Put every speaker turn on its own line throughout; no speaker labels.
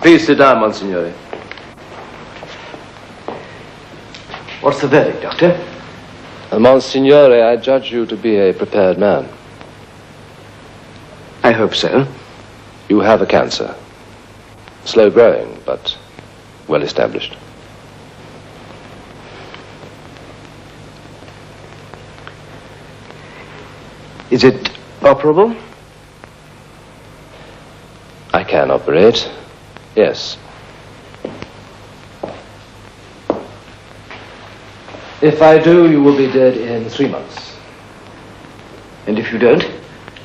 Please sit down, Monsignore.
What's the verdict, Doctor?
Monsignore, I judge you to be a prepared man.
I hope so.
You have a cancer. Slow growing, but well established.
Is it operable?
I can operate, yes. If I do, you will be dead in 3 months.
And if you don't?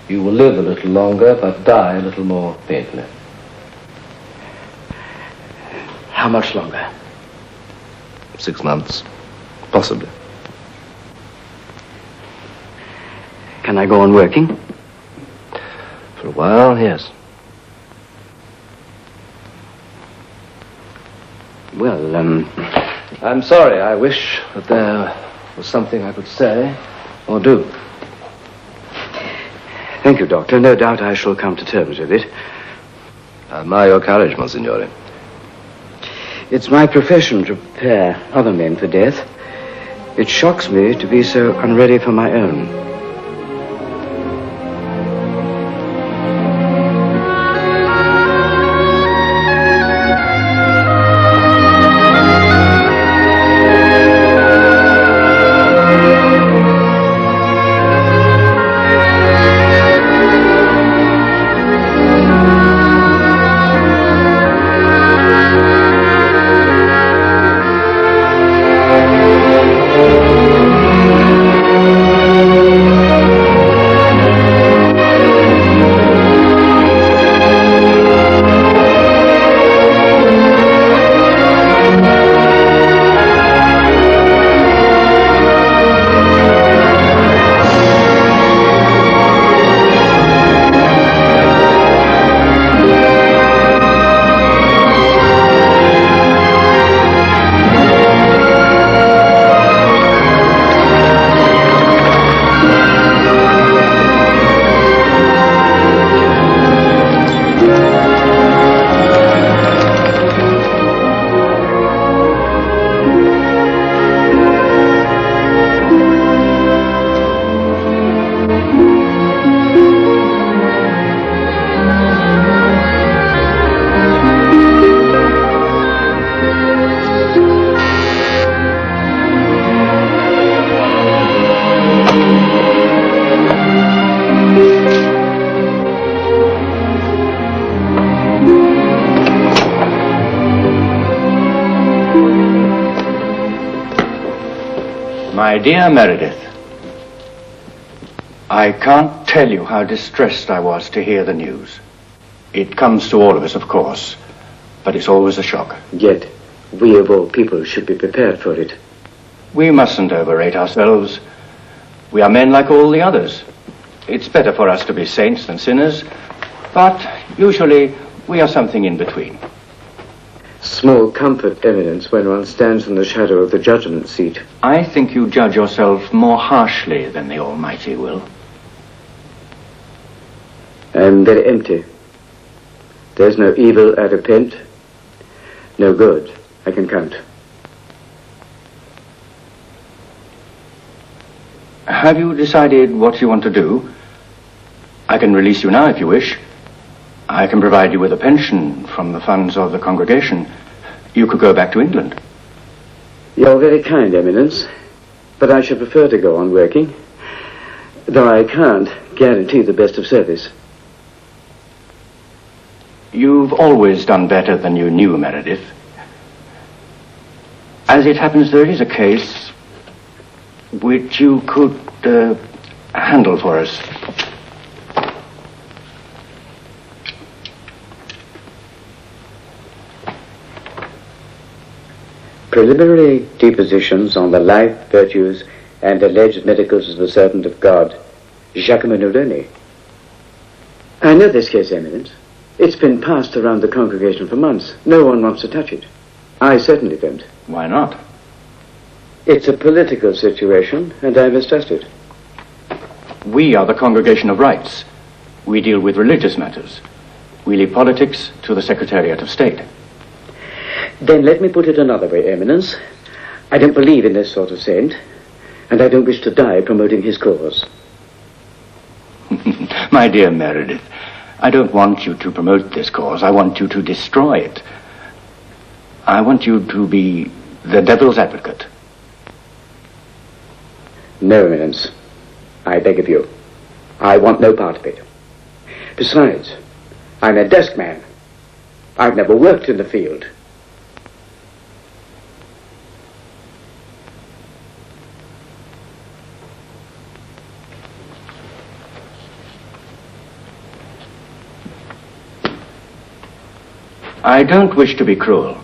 You will live a little longer, but die a little more painfully.
How much longer?
6 months, possibly.
Can I go on working?
For a while, yes.
Well,
I'm sorry. I wish that there was something I could say or do.
Thank you, Doctor. No doubt I shall come to terms with it.
I admire your courage, Monsignore.
It's my profession to prepare other men for death. It shocks me to be so unready for my own.
My dear Meredith, I can't tell you how distressed I was to hear the news. It comes to all of us, of course, but it's always a shock.
Yet, we of all people should be prepared for it.
We mustn't overrate ourselves. We are men like all the others. It's better for us to be saints than sinners, but usually we are something in between.
Small comfort, Eminence, when one stands in the shadow of the judgment seat.
I think you judge yourself more harshly than the Almighty will.
I am very empty. There's no evil I repent, no good I can count.
Have you decided what you want to do? I can release you now if you wish. I can provide you with a pension from the funds of the congregation. You could go back to England.
You're very kind, Eminence, but I should prefer to go on working, though I can't guarantee the best of service.
You've always done better than you knew, Meredith. As it happens, there is a case which you could handle for us.
Preliminary depositions on the life, virtues, and alleged miracles of the servant of God, Giacomo Neroni. I know this case, Eminence. It's been passed around the congregation for months. No one wants to touch it. I certainly don't.
Why not?
It's a political situation, and I mistrust it.
We are the Congregation of Rights. We deal with religious matters. We leave politics to the Secretariat of State.
Then let me put it another way, Eminence. I don't believe in this sort of saint, and I don't wish to die promoting his cause.
My dear Meredith, I don't want you to promote this cause. I want you to destroy it. I want you to be the devil's advocate.
No, Eminence. I beg of you. I want no part of it. Besides, I'm a desk man. I've never worked in the field.
I don't wish to be cruel.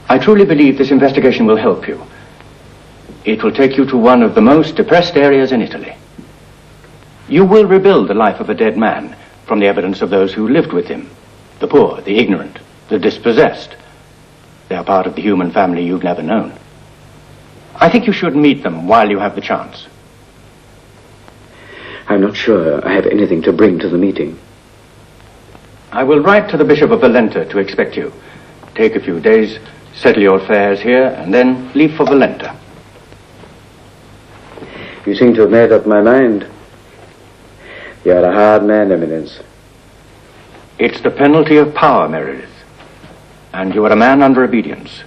I truly believe this investigation will help you. It will take you to one of the most depressed areas in Italy. You will rebuild the life of a dead man from the evidence of those who lived with him. The poor, the ignorant, the dispossessed. They are part of the human family you've never known. I think you should meet them while you have the chance.
I'm not sure I have anything to bring to the meeting.
I will write to the Bishop of Valenta to expect you. Take a few days, settle your affairs here, and then leave for Valenta.
You seem to have made up my mind. You're a hard man, Eminence.
It's the penalty of power, Meredith. And you are a man under obedience.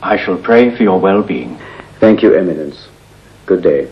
I shall pray for your well-being.
Thank you, Eminence. Good day.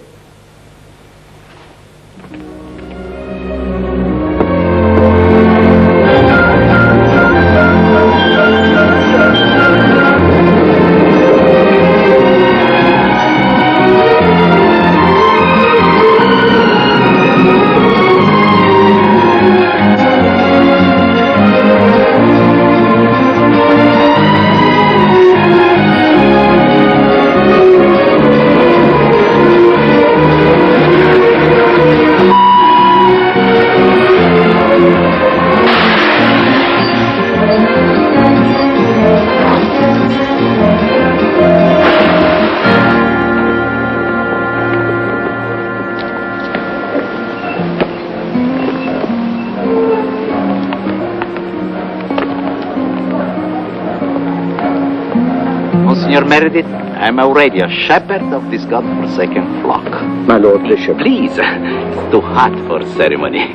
Signor Meredith, I'm already a shepherd of this godforsaken flock.
My Lord Bishop.
Please, it's too hot for ceremony.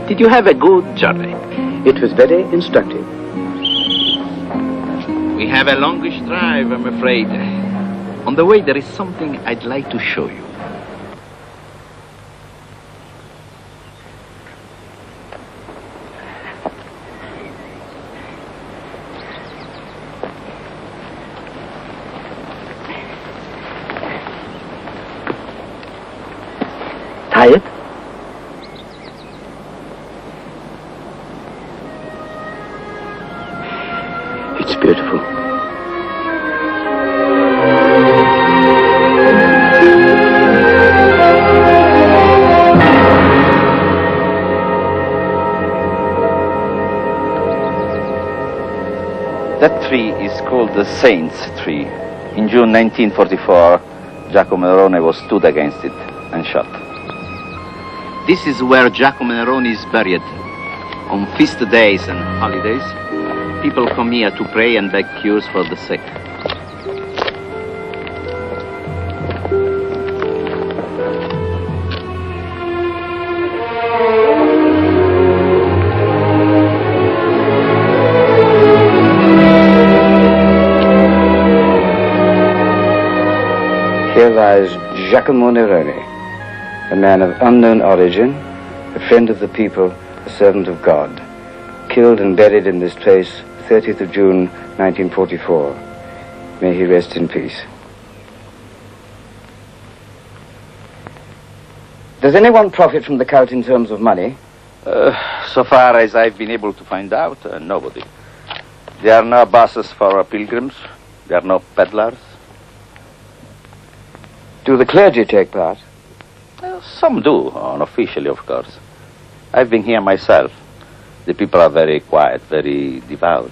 Did you have a good journey?
It was very instructive.
We have a longish drive, I'm afraid. On the way, there is something I'd like to show you.
try it?
It's beautiful.
That tree is called the Saints Tree. In June 1944, Giacomo Nerone was stood against it and shot. This is where Giacomo Nerone is buried. On feast days and holidays, people come here to pray and beg cures for the sick.
Here lies Giacomo Nerone, a man of unknown origin, a friend of the people, a servant of God, killed and buried in this place, 30th of June, 1944. May he rest in peace. Does anyone profit from the cult in terms of money?
So far as I've been able to find out, nobody. There are no buses for pilgrims. There are no peddlers.
Do the clergy take part?
Some do, unofficially, of course. I've been here myself. The people are very quiet, very devout.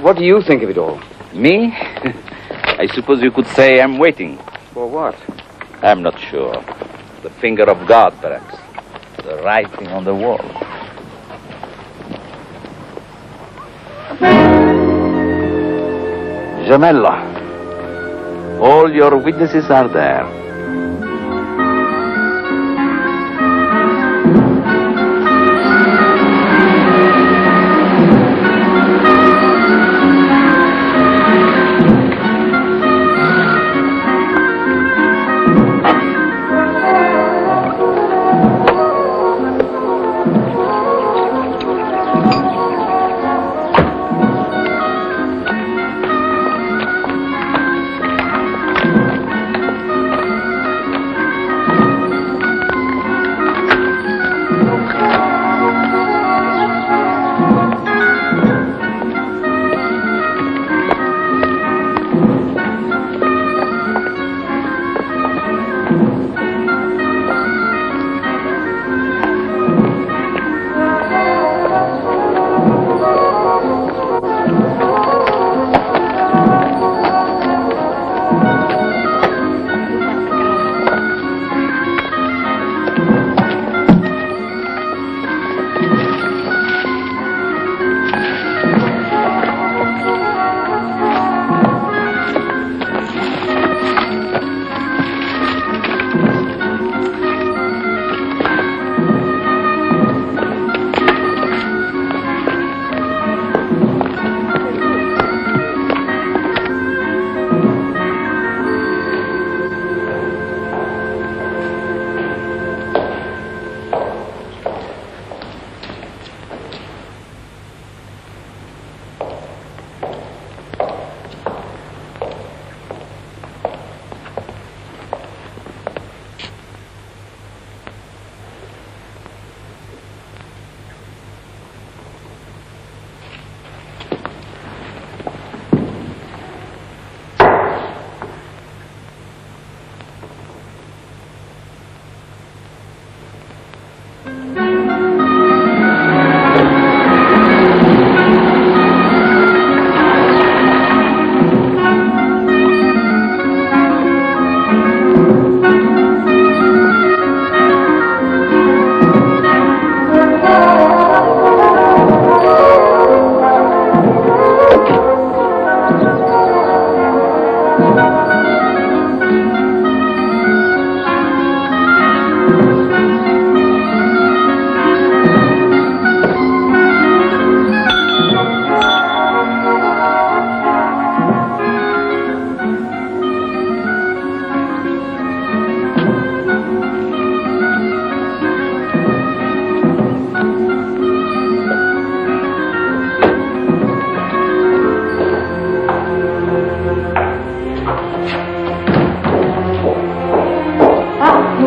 What do you think of it all?
Me? I suppose you could say I'm waiting.
For what?
I'm not sure. The finger of God, perhaps. The writing on the wall. Gemello. All your witnesses are there.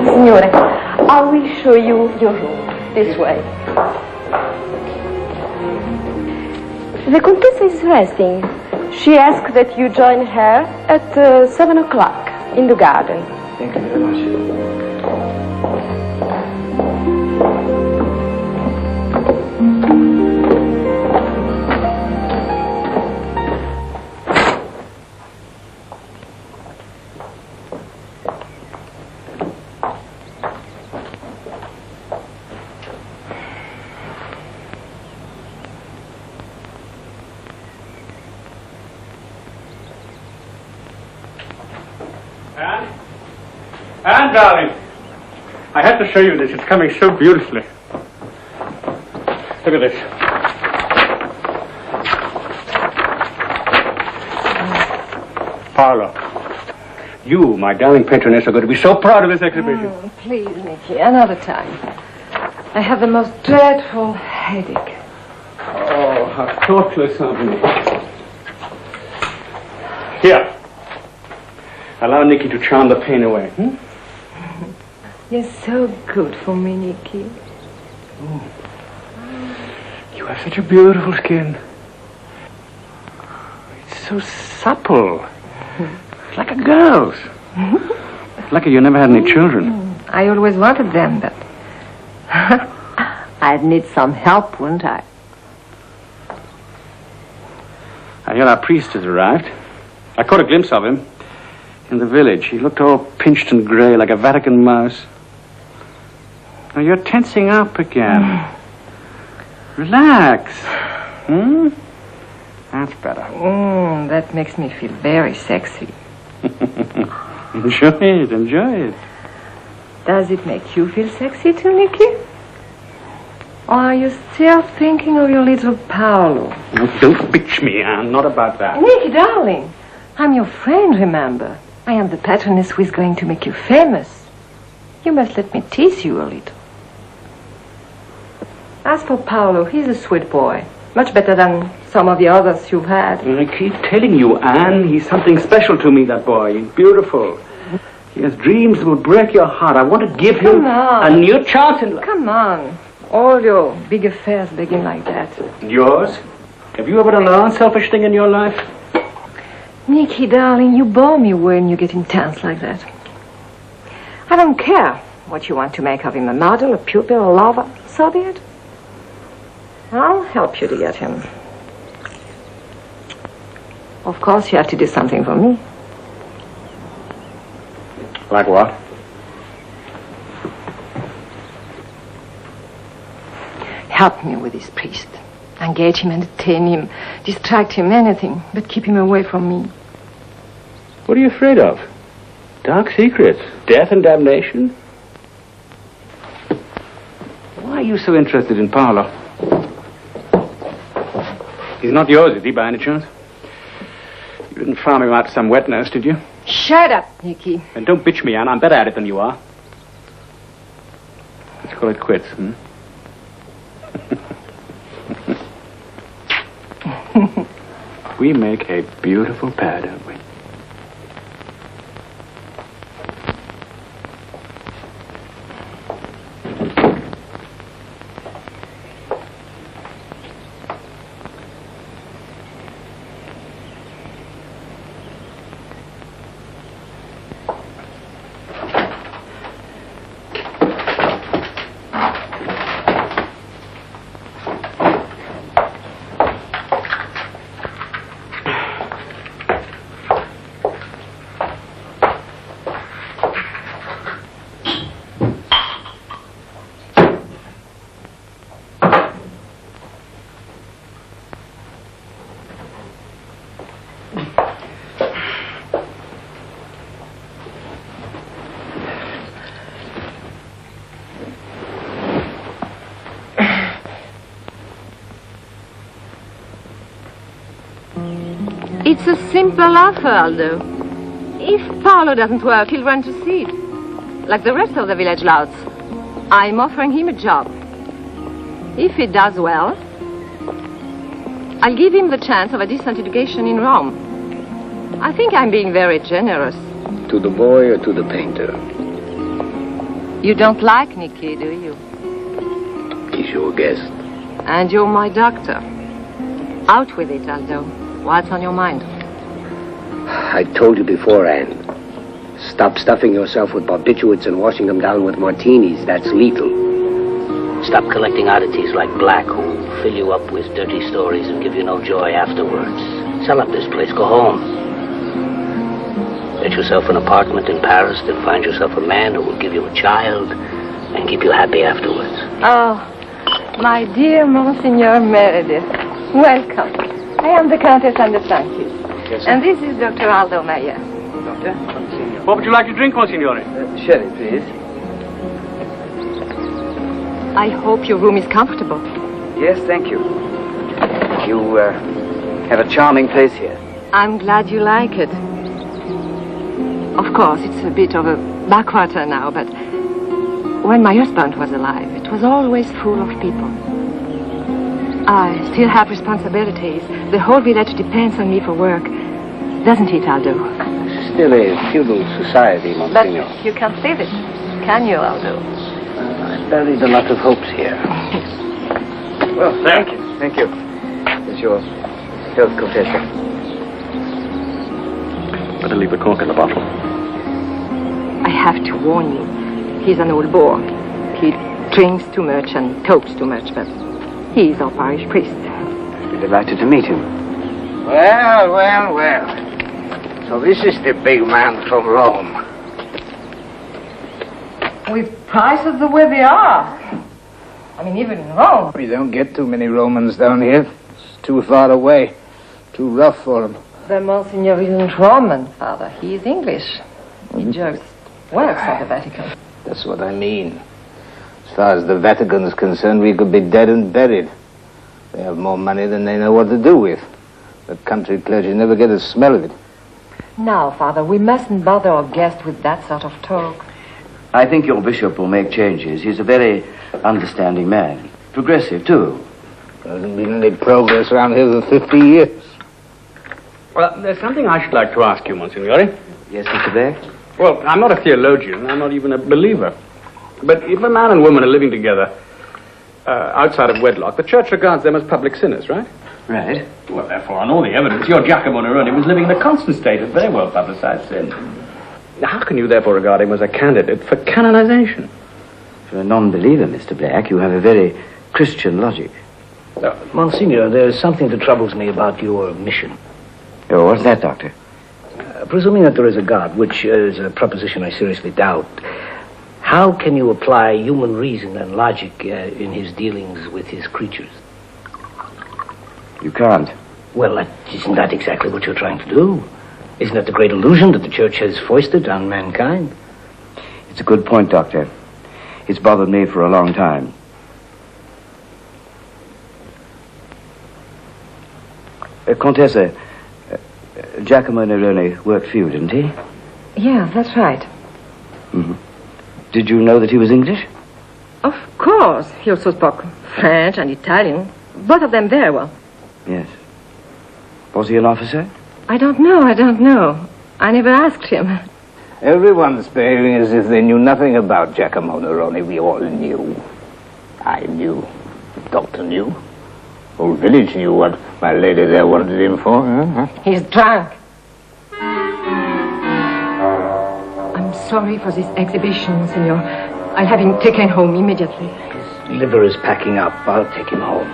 Signore, will show you your room. This way. The Contessa is resting. She asked that you join her at 7 o'clock in the garden.
Thank you very much.
Anne, darling, I had to show you this. It's coming so beautifully. Look at this. Paolo, you, my darling patroness, are going to be so proud of this exhibition.
Please, Nicky, another time. I have the most dreadful headache.
Oh, how thoughtless of me. Here. Allow Nicky to charm the pain away.
You're so good for me, Nicky.
Oh. You have such a beautiful skin. It's so supple. It's like a girl's. Lucky you never had any children.
I always wanted them, but I'd need some help, wouldn't I?
I hear our priest has arrived. I caught a glimpse of him in the village. He looked all pinched and grey like a Vatican mouse. Now you're tensing up again. Relax. That's better.
That makes me feel very sexy.
Enjoy it, enjoy it.
Does it make you feel sexy too, Nicky? Or are you still thinking of your little Paolo?
Oh, don't bitch me, Anne. Not about that.
Nicky, darling, I'm your friend, remember? I am the patroness who is going to make you famous. You must let me tease you a little. As for Paolo, he's a sweet boy. Much better than some of the others you've had.
I keep telling you, Anne, he's something special to me, that boy. He's beautiful. He has dreams that will break your heart. I want to give him a new chance in life.
Come on. All your big affairs begin like that.
And yours? Have you ever done an unselfish thing in your life?
Nicky, darling, you bore me when you get intense like that. I don't care what you want to make of him, a model, a pupil, a lover. So be it. I'll help you to get him. Of course, you have to do something for me.
Like what?
Help me with this priest. Engage him, entertain him, distract him, anything, but keep him away from me.
What are you afraid of? Dark secrets? Death and damnation? Why are you so interested in Paolo? He's not yours, is he, by any chance? You didn't farm him out to some wet nurse, did you?
Shut up, Nicky.
And don't bitch me, Anne. I'm better at it than you are. Let's call it quits, We make a beautiful pair, don't we?
It's a simple offer, Aldo. If Paolo doesn't work, he'll run to seed. Like the rest of the village louts. I'm offering him a job. If he does well, I'll give him the chance of a decent education in Rome. I think I'm being very generous.
To the boy or to the painter?
You don't like Nicky, do you?
He's your guest.
And you're my doctor. Out with it, Aldo. What's on your mind?
I told you before, Anne. Stop stuffing yourself with barbiturates and washing them down with martinis. That's lethal.
Stop collecting oddities like Black, who fill you up with dirty stories and give you no joy afterwards. Sell up this place. Go home. Get yourself an apartment in Paris, then find yourself a man who will give you a child and keep you happy afterwards.
Oh, my dear Monsignor Meredith. Welcome. I am the Countess and the Francis.
Yes, sir.
And this is Dr. Aldo Meyer.
Doctor?
What would you like to drink, Monsignore?
Sherry, please.
I hope your room is comfortable.
Yes, thank you. You have a charming place here.
I'm glad you like it. Of course, it's a bit of a backwater now, but when my husband was alive, it was always full of people. I still have responsibilities. The whole village depends on me for work. Doesn't it, Aldo?
Still a feudal society,
But
Monsignor.
you can't save it, can you, Aldo?
I buried a lot of hopes here. Well, thank you. Thank you. It's your health, Contessa.
Better leave the cork in the bottle.
I have to warn you. He's an old bore. He drinks too much and talks too much, but he's our parish priest.
I'd be delighted to meet him.
Well. So this is the big man from Rome.
With prices the way they are. I mean, even in Rome.
We don't get too many Romans down here. It's too far away. Too rough for them.
The Monsignor isn't Roman, Father. He is English. He just works for the Vatican.
That's what I mean. As far as the Vatican is concerned, we could be dead and buried. They have more money than they know what to do with. The country clergy never get a smell of it.
Now, Father, we mustn't bother our guest with that sort of talk.
I think your bishop will make changes. He's a very understanding man. Progressive, too.
Hasn't been any progress around here for 50 years.
Well, there's something I should like to ask you, Monsignore.
Yes, Mr. Blair?
Well, I'm not a theologian. I'm not even a believer. But if a man and woman are living together outside of wedlock, the church regards them as public sinners, right?
Right.
Well, therefore, on all the evidence, your Giacomo Neroni was living in a constant state of very well publicized sin. How can you therefore regard him as a candidate for canonization?
For a non-believer, Mr. Black, you have a very Christian logic.
Monsignor, there's something that troubles me about your mission.
Oh, what's that, Doctor?
Presuming that there is a God, which is a proposition I seriously doubt, how can you apply human reason and logic in his dealings with his creatures?
You can't.
Well, isn't that exactly what you're trying to do? Isn't that the great illusion that the church has foisted on mankind?
It's a good point, Doctor. It's bothered me for a long time. Contessa, Giacomo Neroni worked for you, didn't he?
Yeah, that's right.
Mm-hmm. Did you know that he was English?
Of course. He also spoke French and Italian. Both of them very well.
Yes. Was he an officer?
I don't know. I never asked him.
Everyone's behaving as if they knew nothing about Giacomo Neroni. We all knew. I knew. The doctor knew. Whole village knew what my lady there wanted him for. Huh?
He's drunk. I'm sorry for this exhibition, Senor. I'll have him taken home immediately.
His liver is packing up. I'll take him home.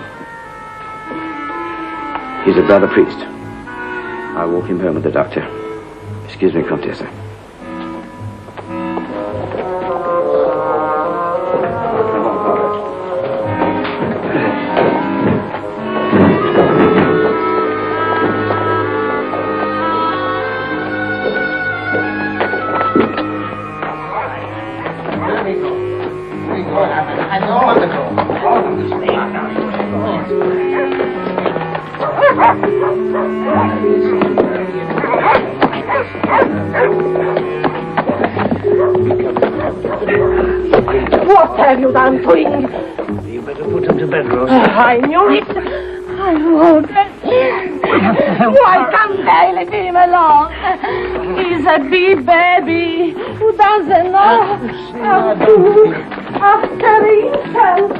He's a brother priest. I'll walk him home with the doctor. Excuse me, Contessa.
What have you done to him?
You better put him to bed, Rosa.
I knew it. I won't.
Why can't they leave him alone? He's a big baby who doesn't know how to look after himself.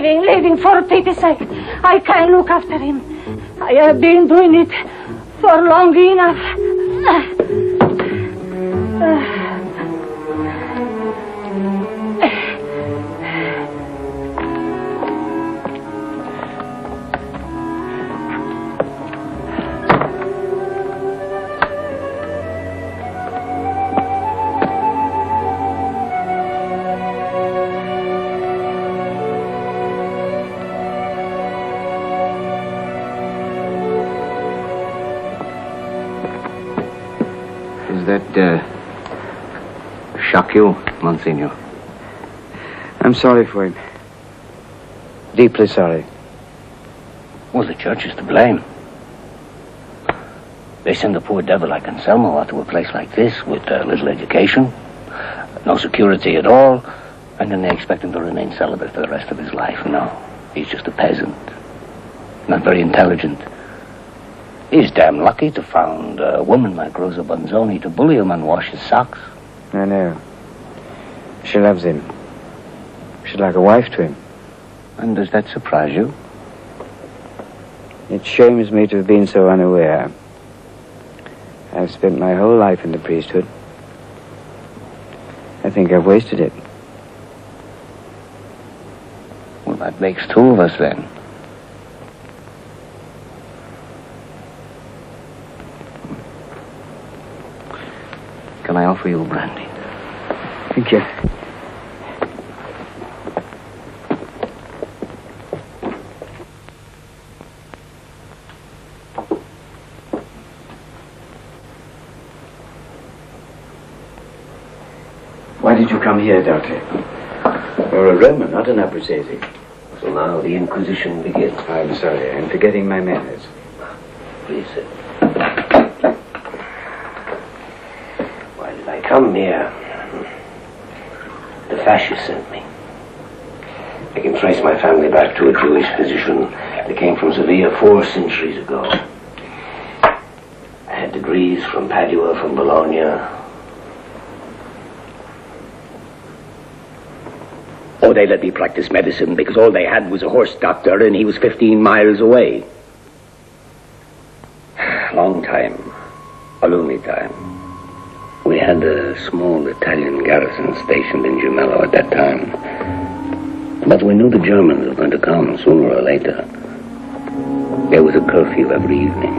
Leave him for pity's sake. I can't look after him. I have been doing it for long enough.
Shock you, Monsignor?
I'm sorry for him. Deeply sorry.
Well, the church is to blame. They send a poor devil like Anselmo out to a place like this with little education, no security at all, and then they expect him to remain celibate for the rest of his life. No, he's just a peasant. Not very intelligent. He's damn lucky to found a woman like Rosa Bonzoni to bully him and wash his socks.
I know. She loves him. She's like a wife to him.
And does that surprise you?
It shames me to have been so unaware. I've spent my whole life in the priesthood. I think I've wasted it.
Well, that makes two of us then. Can I offer you a brandy?
Thank you. Why did you come here, Doctor? You're a Roman, not an Abruzzese.
So now the Inquisition begins.
I'm sorry, I'm forgetting my manners.
Please sit. Why did I come here? The fascists sent me. I can trace my family back to a Jewish physician that came from Sevilla 4 centuries ago. I had degrees from Padua, from Bologna. Oh, they let me practice medicine because all they had was a horse doctor and he was 15 miles away. Long time. A lonely time. We had a small Italian garrison stationed in Gemello at that time. But we knew the Germans were going to come sooner or later. There was a curfew every evening.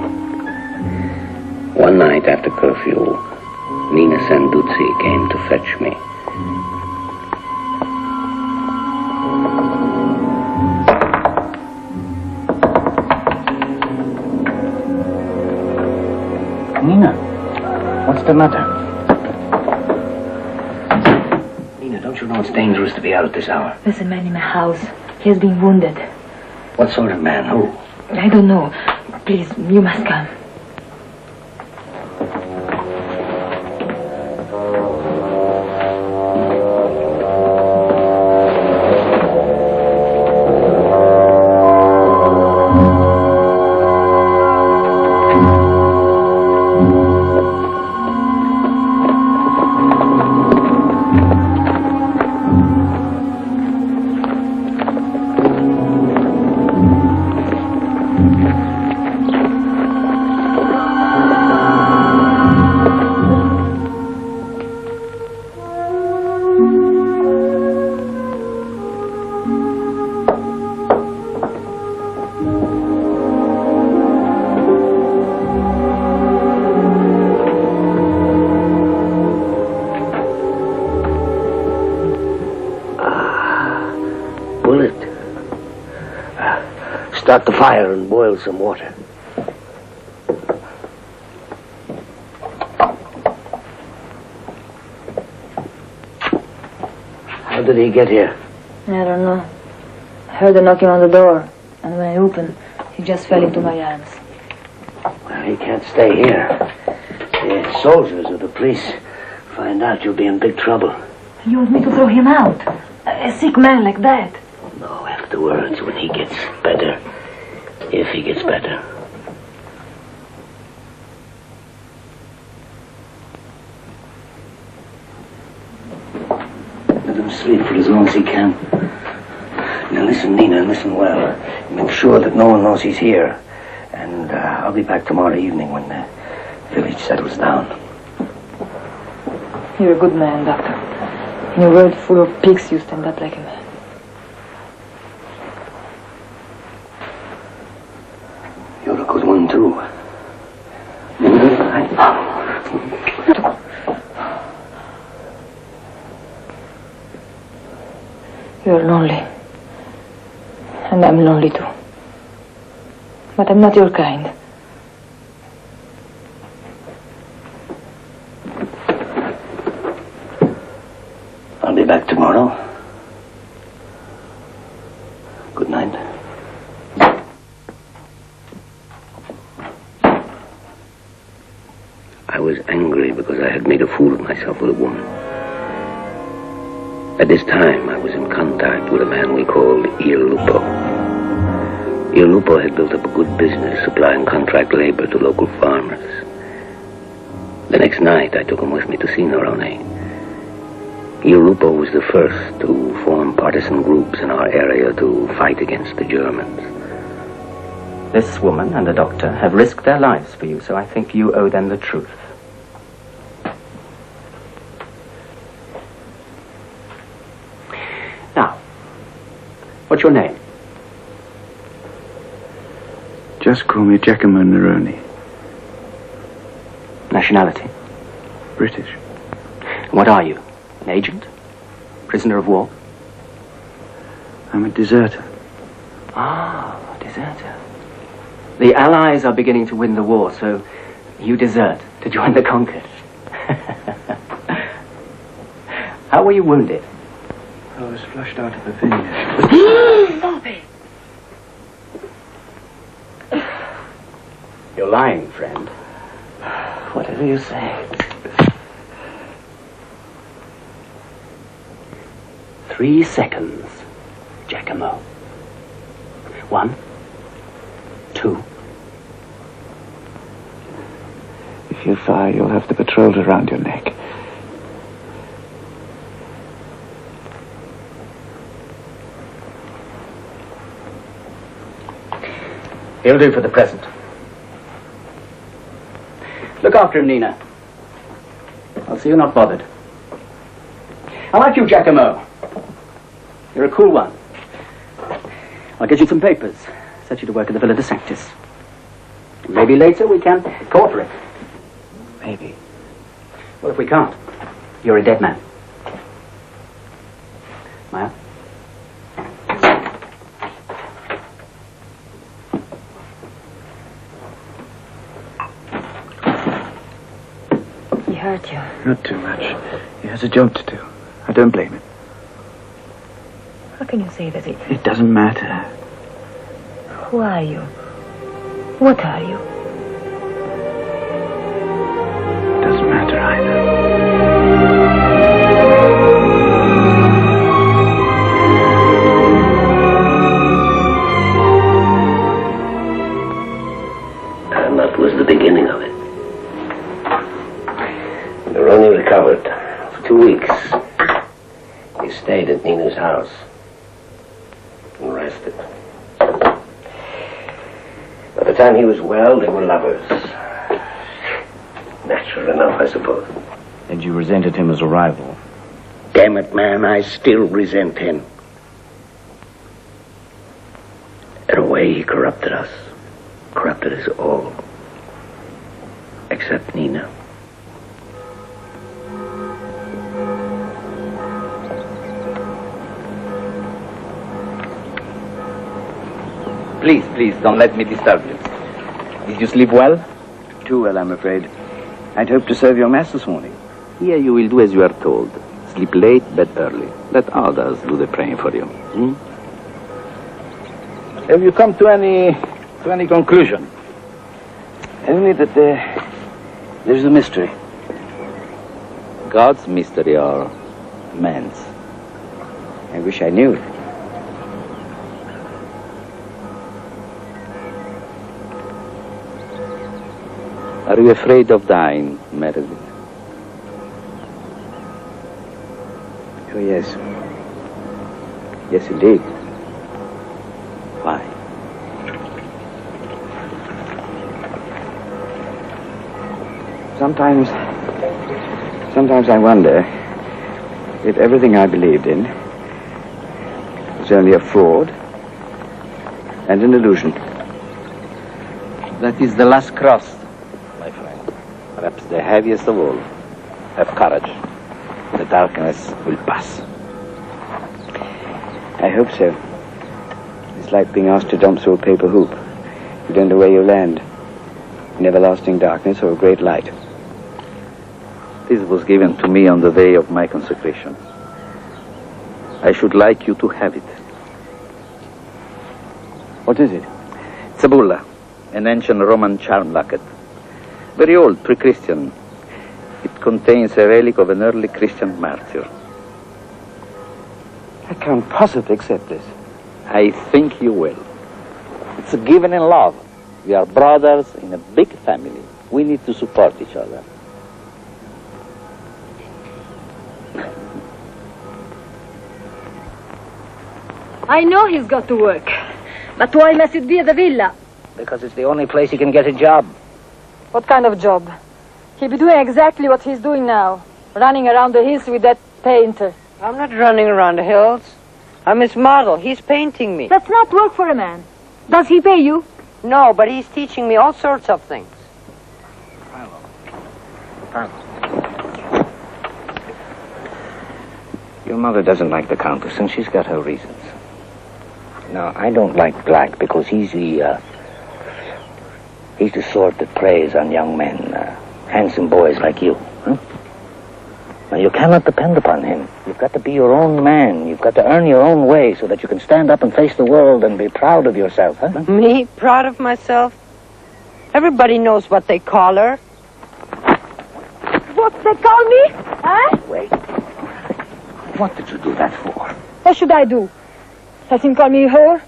One night after curfew, Nina Sanduzzi came to fetch me. Nina, what's the matter? Nina, don't you know it's dangerous to be out at this hour?
There's a man in my house. He has been wounded.
What sort of man? Who?
I don't know. Please, you must come.
Start the fire and boil some water. How did he get here?
I don't know. I heard a knocking on the door, and when I opened, he just fell into my arms.
Well, he can't stay here. The soldiers of the police find out, you'll be in big trouble.
You want me to throw him out? A sick man like that?
No, afterwards, when he gets better. If he gets better. Let him sleep for as long as he can. Now listen, Nina, listen well. Make sure that no one knows he's here. And I'll be back tomorrow evening when the village settles down.
You're a good man, Doctor. In a world full of pigs, you stand up like a man.
You're a good one, too.
You're lonely. And I'm lonely too. But I'm not your kind.
I'll be back tomorrow. Good night. I was angry because I had made a fool of myself with a woman. At this time, I was in contact with a man we called Il Lupo. Il Lupo had built up a good business supplying contract labor to local farmers. The next night, I took him with me to see Nerone. Il Lupo was the first to form partisan groups in our area to fight against the Germans.
This woman and the doctor have risked their lives for you, so I think you owe them the truth. Now, what's your name?
Just call me Giacomo Nerone.
Nationality?
British.
What are you? An agent? Prisoner of war?
I'm a deserter.
Ah, a deserter. The Allies are beginning to win the war, so you desert to join the conquered. How were you wounded?
I was flushed out of the vineyard.
Stop it!
You're lying, friend.
Whatever you say.
3 seconds, Giacomo. 1, 2.
If you fire, you'll have the patrols around your neck.
He'll do for the present. Look after him, Nina. I'll see you're not bothered. I like you, Giacomo. You're a cool one. I'll get you some papers. Set you to work at the Villa de Sanctis. Maybe later we can cooperate.
Maybe.
Well, if we can't, you're a dead man. Maya?
He hurt you.
Not too much. He has a job to do. I don't blame him.
How can you say that?
It doesn't matter.
Who are you? What are you?
It doesn't matter either.
And that was the beginning of it. Nerone recovered for 2 weeks. He stayed at Nina's house and rested. By the time he was well, they were lovers. Natural enough, I suppose.
And you resented him as a rival?
Damn it, man, I still resent him. In a way, he corrupted us. Corrupted us all. Except Nina.
Please, don't let me disturb you. Did you sleep well?
Too well, I'm afraid. I'd hoped to serve your mass this morning.
Here you will do as you are told. Sleep late, bed early. Let others do the praying for you. Have you come to any conclusion?
Only that
There's a mystery.
God's mystery or man's?
I wish I knew.
Are you afraid of dying, Meredith?
Oh, yes. Yes, indeed.
Why?
Sometimes I wonder if everything I believed in was only a fraud and an illusion.
That is the last cross, my friend. Perhaps the heaviest of all. Have courage. The darkness will pass.
I hope so. It's like being asked to jump through a paper hoop. You don't know where you land. In everlasting darkness or a great light.
This was given to me on the day of my consecration. I should like you to have it.
What is it?
It's a bulla, an ancient Roman charm locket. Very old, pre-Christian. It contains a relic of an early Christian martyr.
I can't possibly accept this.
I think you will. It's given in love. We are brothers in a big family. We need to support each other.
I know he's got to work. But why must it be at the villa?
Because it's the only place he can get a job.
What kind of job? He'll be doing exactly what he's doing now. Running around the hills with that painter.
I'm not running around the hills. I'm his model. He's painting me.
That's not work for a man. Does he pay you?
No, but he's teaching me all sorts of things.
Your mother doesn't like the Countess, and she's got her reasons. Now, I don't like Black because he's the sort that preys on young men, handsome boys like you. Huh? Now, you cannot depend upon him. You've got to be your own man. You've got to earn your own way so that you can stand up and face the world and be proud of yourself, huh?
Me? Proud of myself? Everybody knows what they call her.
What they call me? Huh?
Wait. What did you do that for?
What should I do? Let him call me whore?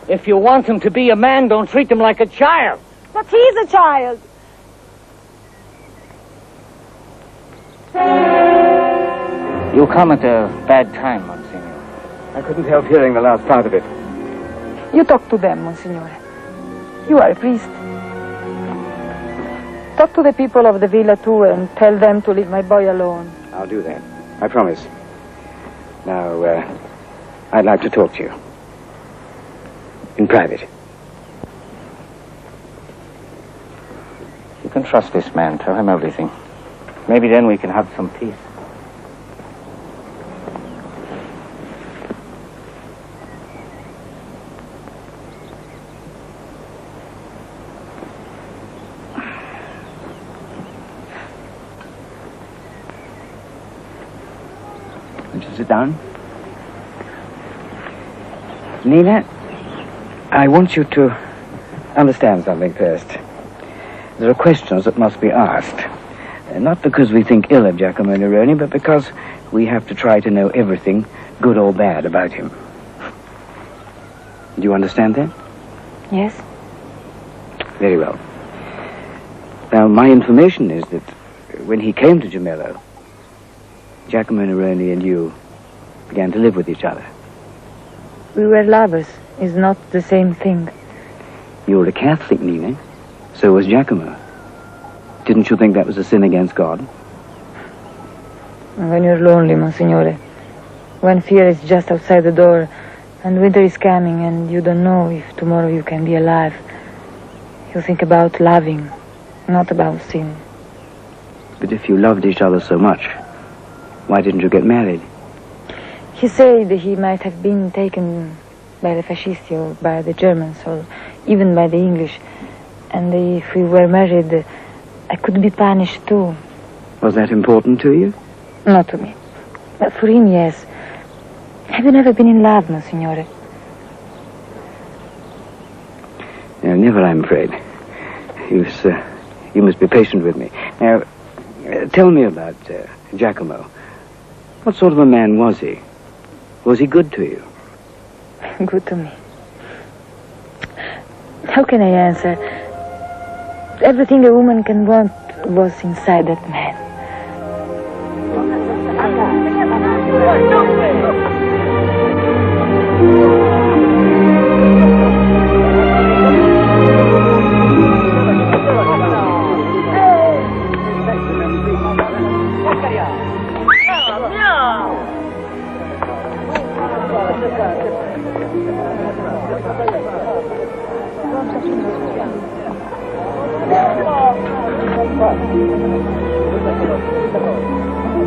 If you want him to be a man, don't treat him like a child.
But he's a child.
You come at a bad time, Monsignor.
I couldn't help hearing the last part of it.
You talk to them, Monsignore. You are a priest. Talk to the people of the villa, too, and tell them to leave my boy alone.
I'll do that. I promise. Now, I'd like to talk to you. In private.
You can trust this man. Tell him everything. Maybe then we can have some peace.
Would you sit down? Nina, I want you to understand something first. There are questions that must be asked. Not because we think ill of Giacomo Neroni, but because we have to try to know everything, good or bad, about him. Do you understand that?
Yes?
Very well. Now, my information is that when he came to Gemello, Giacomo Neroni and you began to live with each other.
We were lovers. It's not the same thing.
You were a Catholic, Nina. So was Giacomo. Didn't you think that was a sin against God?
When you're lonely, Monsignore, when fear is just outside the door, and winter is coming, and you don't know if tomorrow you can be alive, you think about loving, not about sin.
But if you loved each other so much, why didn't you get married?
He said he might have been taken by the fascisti or by the Germans or even by the English. And if we were married, I could be punished too.
Was that important to you?
Not to me. But for him, yes. Have you never been in love, Monsignore?
No, never, I'm afraid. He You must be patient with me. Now, tell me about Giacomo. What sort of a man was he? Was he good to you?
Good to me. How can I answer? Everything a woman can want was inside that man.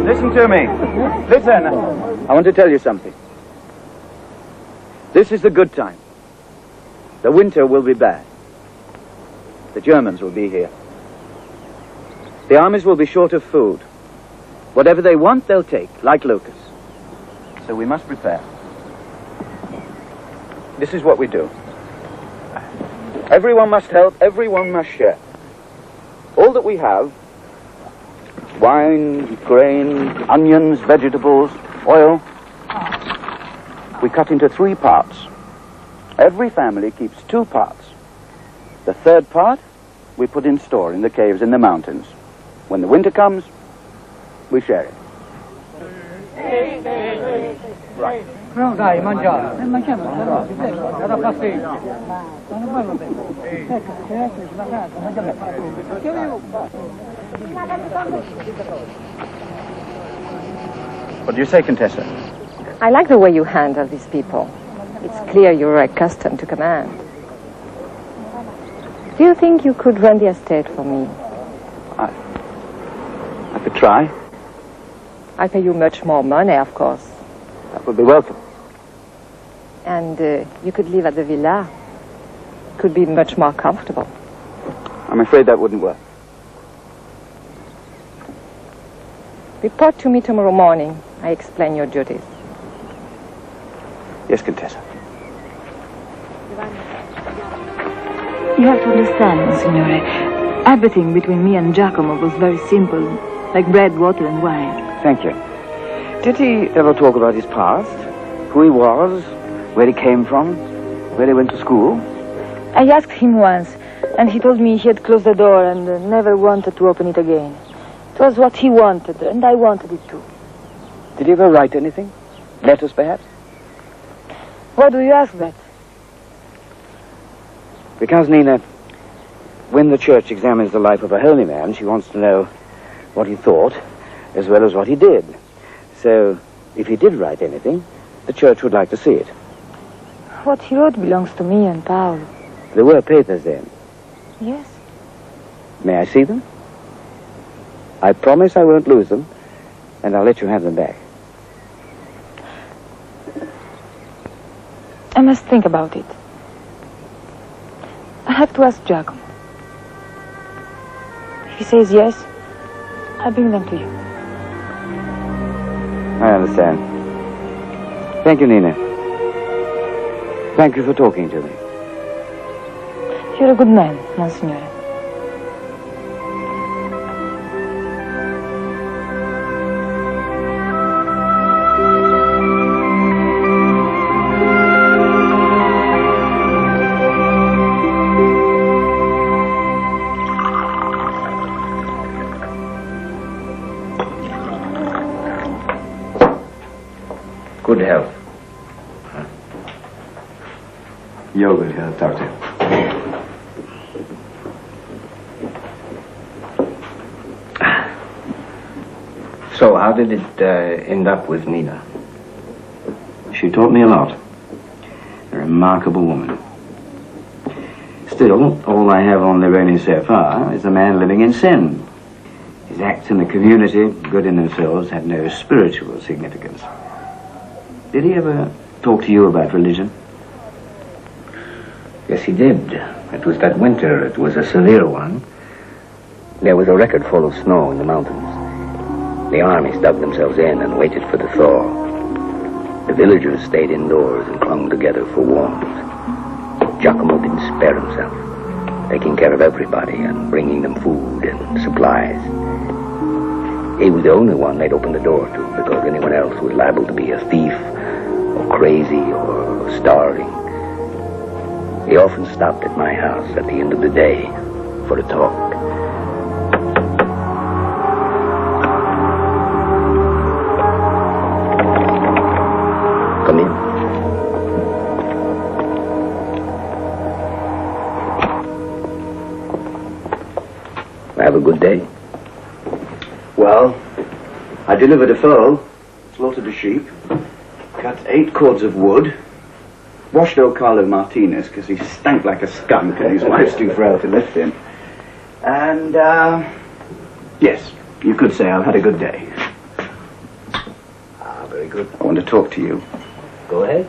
Listen to me. Listen. I want to tell you something. This is the good time. The winter will be bad. The Germans will be here. The armies will be short of food. Whatever they want, they'll take, like locusts. So we must prepare. This is what we do. Everyone must help, everyone must share. All that we have, wine, grain, onions, vegetables, oil, we cut into 3 parts. Every family keeps 2 parts. The 3rd part, we put in store in the caves in the mountains. When the winter comes, we share it. Right.
No, dai, mangiare. Mangiamo. Era passeggio.
What do you say, Contessa?
I like the way you handle these people. It's clear you're accustomed to command. Do you think you could run the estate for me?
I could try.
I'll pay you much more money, of course.
That would be welcome.
And you could live at the villa. Could be much more comfortable.
I'm afraid that wouldn't work.
Report to me tomorrow morning. I explain your duties.
Yes, Contessa.
You have to understand, Monsignore. Everything between me and Giacomo was very simple, like bread, water, and wine.
Thank you. Did he ever talk about his past? Who he was? Where he came from? Where he went to school?
I asked him once, and he told me he had closed the door and never wanted to open it again. It was what he wanted, and I wanted it too.
Did he ever write anything? Letters, perhaps?
Why do you ask that?
Because, Nina, when the church examines the life of a holy man, she wants to know what he thought as well as what he did. So, if he did write anything, the church would like to see it.
What he wrote belongs to me and Paolo.
There were papers then.
Yes.
May I see them? I promise I won't lose them, and I'll let you have them back.
I must think about it. I have to ask Giacomo. If he says yes, I'll bring them to you.
I understand. Thank you, Nina. Thank you for talking to me.
You're a good man, Monsignore.
Good health. You're good health, Doctor.
So, how did it end up with Nina?
She taught me a lot. A remarkable woman. Still, all I have on Lerone so far is a man living in sin. His acts in the community, good in themselves, had no spiritual significance. Did he ever talk to you about religion?
Yes, he did. It was that winter. It was a severe one. There was a record full of snow in the mountains. The armies dug themselves in and waited for the thaw. The villagers stayed indoors and clung together for warmth. Giacomo didn't spare himself. taking care of everybody and bringing them food and supplies. He was the only one they'd open the door to, because anyone else was liable to be a thief or crazy or starving. He often stopped at my house at the end of the day for a talk. Come in. Have a good day.
Well, I delivered a foal, slaughtered a sheep, cut 8 cords of wood, washed old Carlo Martinez because he stank like a skunk and his wife's too frail to lift him. And, yes, you could say I've had a good day.
Ah, very good.
I want to talk to you.
Go ahead.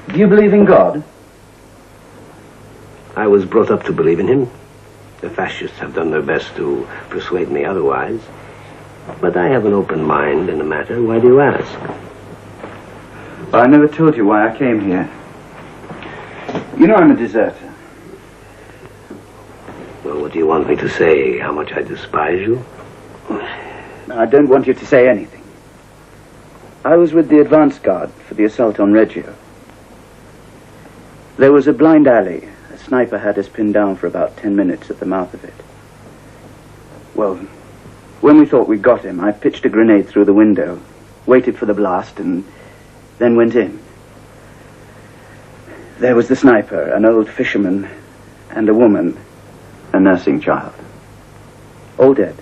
Do you believe in God?
I was brought up to believe in him. The fascists have done their best to persuade me otherwise. But I have an open mind in the matter. Why do you ask?
Well, I never told you why I came here. You know I'm a deserter.
Well, what do you want me to say? How much I despise you?
I don't want you to say anything. I was with the advance guard for the assault on Reggio. There was a blind alley. A sniper had us pinned down for about 10 minutes at the mouth of it. Well, when we thought we'd got him, I pitched a grenade through the window, waited for the blast, and then went in. There was the sniper, an old fisherman, and a woman, a nursing child. All dead.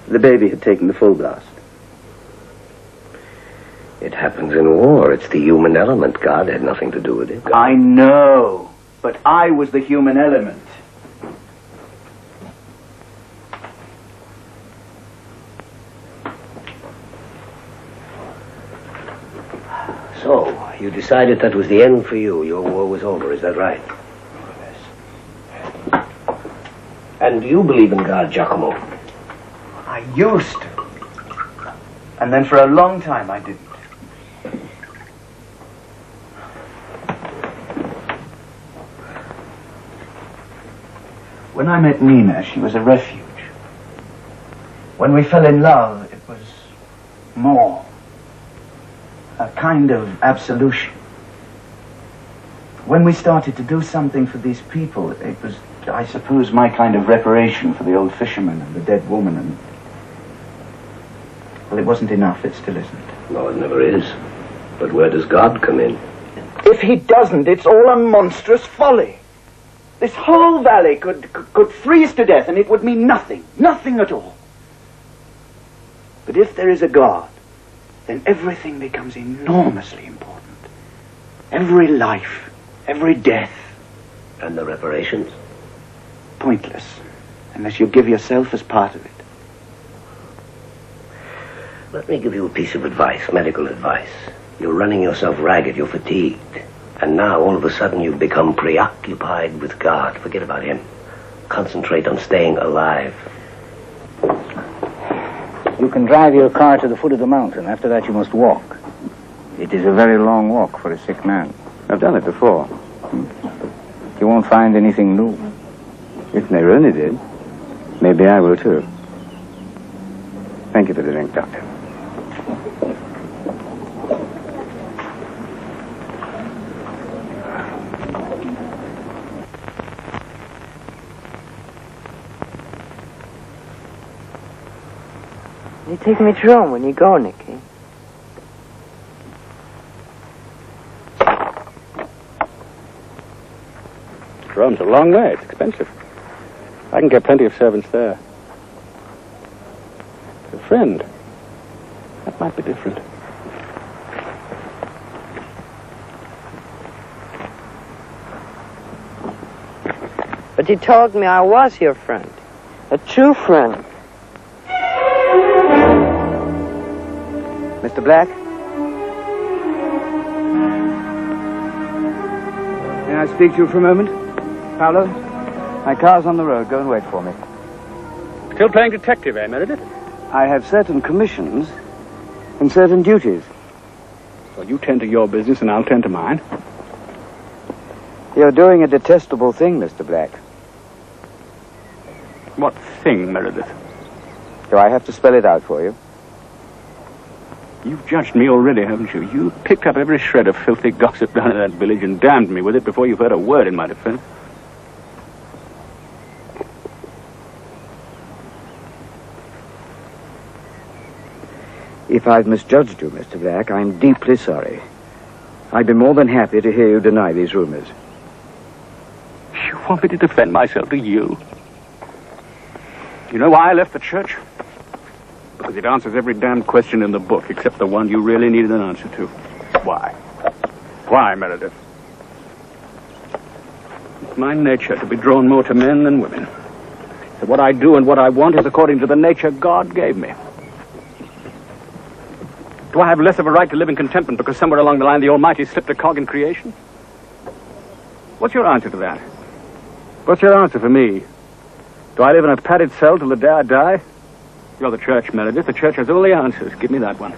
The baby had taken the full blast.
It happens in war. It's the human element. God had nothing to do with it.
I know, but I was the human element.
So, you decided that was the end for you. Your war was over, is that right? Yes. And do you believe in God, Giacomo?
I used to. And then for a long time I didn't. When I met Nina, she was a refuge. When we fell in love, it was more. A kind of absolution. When we started to do something for these people, it was, I suppose, my kind of reparation for the old fisherman and the dead woman. And well, it wasn't enough. It still isn't.
No, it never is. But where does God come in?
If he doesn't, it's all a monstrous folly. This whole valley could freeze to death and it would mean nothing. Nothing at all. But if there is a God, then everything becomes enormously important. Every life, every death.
And the reparations?
Pointless, unless you give yourself as part of it.
Let me give you a piece of advice, medical advice. You're running yourself ragged, you're fatigued. And now, all of a sudden, you've become preoccupied with God. Forget about him. Concentrate on staying alive.
You can drive your car to the foot of the mountain. After that, you must walk. It is a very long walk for a sick man.
I've done it before.
You won't find anything new.
If Nerone did, maybe I will too. Thank you for the drink, Doctor.
You take me to Rome when you go, Nicky.
Rome's a long way. It's expensive. I can get plenty of servants there. A friend. That might be different.
But you told me I was your friend. A true friend.
Mr. Black? May I speak to you for a moment? Paolo? My car's on the road. Go and wait for me.
Still playing detective, eh, Meredith?
I have certain commissions and certain duties.
Well, you tend to your business and I'll tend to mine.
You're doing a detestable thing, Mr. Black.
What thing, Meredith?
Do I have to spell it out for you?
You've judged me already, haven't you? You picked up every shred of filthy gossip down in that village and damned me with it before you've heard a word in my defense.
If I've misjudged you, Mr. Black, I'm deeply sorry. I'd be more than happy to hear you deny these rumors.
You want me to defend myself to you? You know why I left the church? Because it answers every damn question in the book, except the one you really needed an answer to. Why? Why, Meredith? It's my nature to be drawn more to men than women. So what I do and what I want is according to the nature God gave me. Do I have less of a right to live in contentment because somewhere along the line the Almighty slipped a cog in creation? What's your answer to that? What's your answer for me? Do I live in a padded cell till the day I die? You're the church, Meredith. The church has all the answers. Give me that one.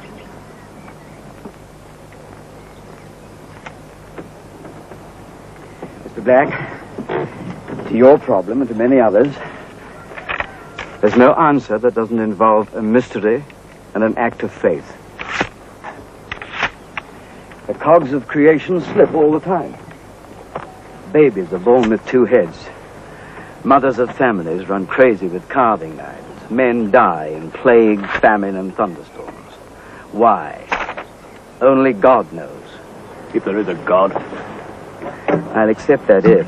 Mr. Black, to your problem and to many others, there's no answer that doesn't involve a mystery and an act of faith. The cogs of creation slip all the time. Babies are born with two heads. Mothers of families run crazy with carving knives. Men die in plague, famine, and thunderstorms. Why? Only God knows.
If there is a God.
I'll accept that if.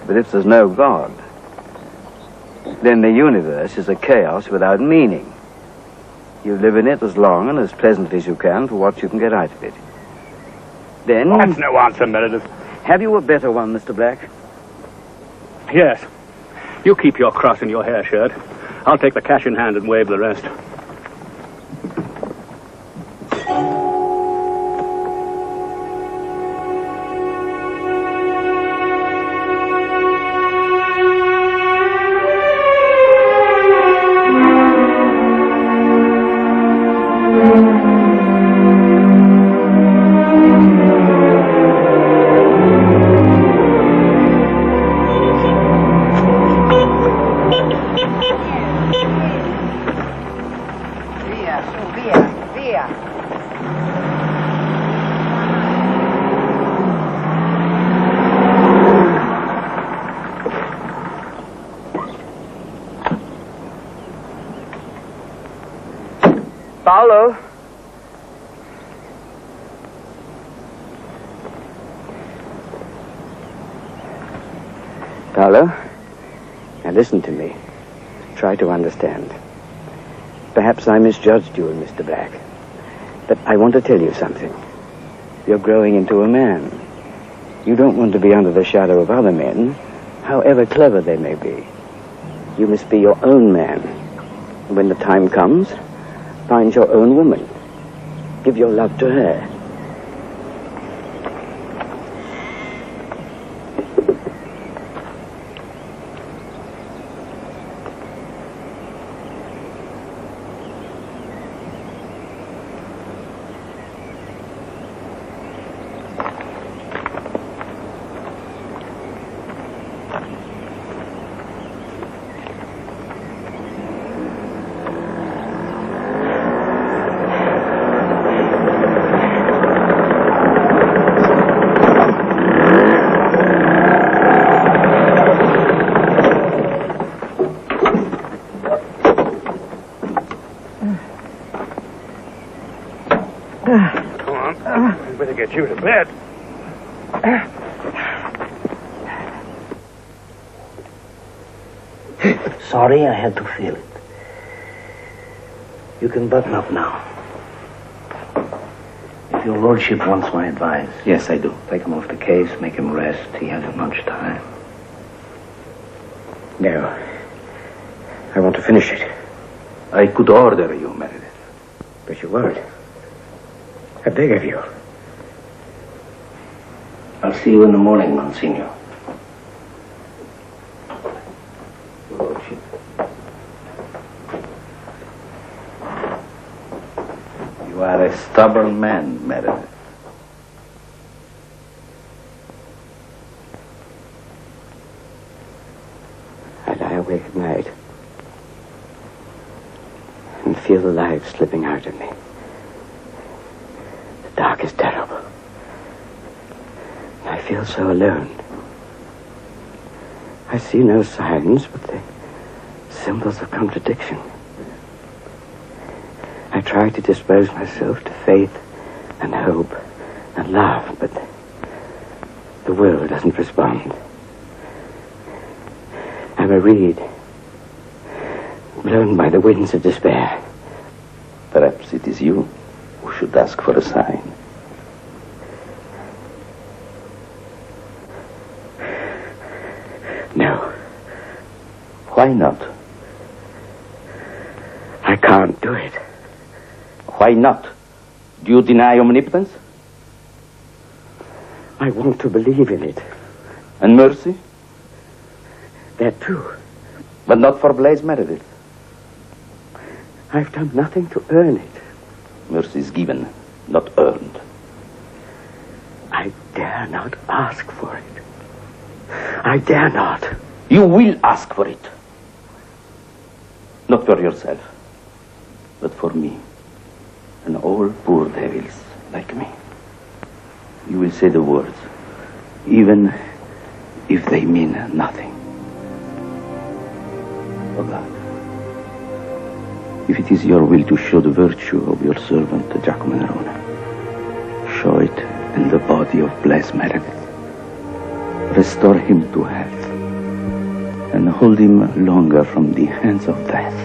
But if there's no God, then the universe is a chaos without meaning. You live in it as long and as pleasantly as you can for what you can get out of it. Then...
That's no answer, Meredith.
Have you a better one, Mr. Black?
Yes. You keep your cross in your hair shirt. I'll take the cash in hand and wave the rest.
Paolo? Paolo? Now listen to me. Try to understand. Perhaps I misjudged you and Mr. Black. But I want to tell you something. You're growing into a man. You don't want to be under the shadow of other men, however clever they may be. You must be your own man. And when the time comes, find your own woman. Give your love to her.
Better get you to bed.
Sorry, I had to feel it. You can button up now. If your lordship wants my advice. Yes, I do. Take him off the case, make him rest. He hasn't much time.
No. I want to finish it.
I could order you, Meredith.
But you won't. I beg of you.
I'll see you in the morning, Monsignor. Your lordship. You
You are a stubborn man, Meredith.
I lie awake at night and feel the life slipping out of me. The dark is terrible. I feel so alone. I see no signs but the symbols of contradiction. I try to dispose myself to faith and hope and love, but the world doesn't respond. I'm a reed, blown by the winds of despair.
Perhaps it is you who should ask for a sign.
No.
Why not?
I can't do it.
Why not? Do you deny omnipotence?
I want to believe in it.
And mercy?
That too.
But not for Blaise Meredith.
I've done nothing to earn it.
Mercy is given, not earned.
I dare not ask for it. I dare not.
You will ask for it. Not for yourself, but for me and all poor devils like me. You will say the words, even if they mean nothing. Oh God, if it is your will to show the virtue of your servant Giacomo Nerone, show it in the body of Blaise Meredith. Restore him to health and hold him longer from the hands of death.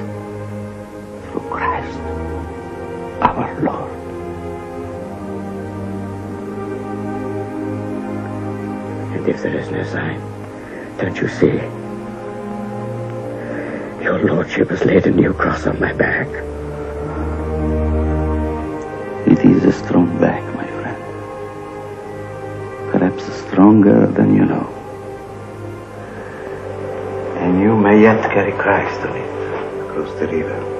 Through Christ, our Lord.
And if there is no sign, don't you see? Your lordship has laid a new cross on my back.
It is a strong back, my friend. Perhaps stronger than you know.
And you may yet carry Christ on it across the river.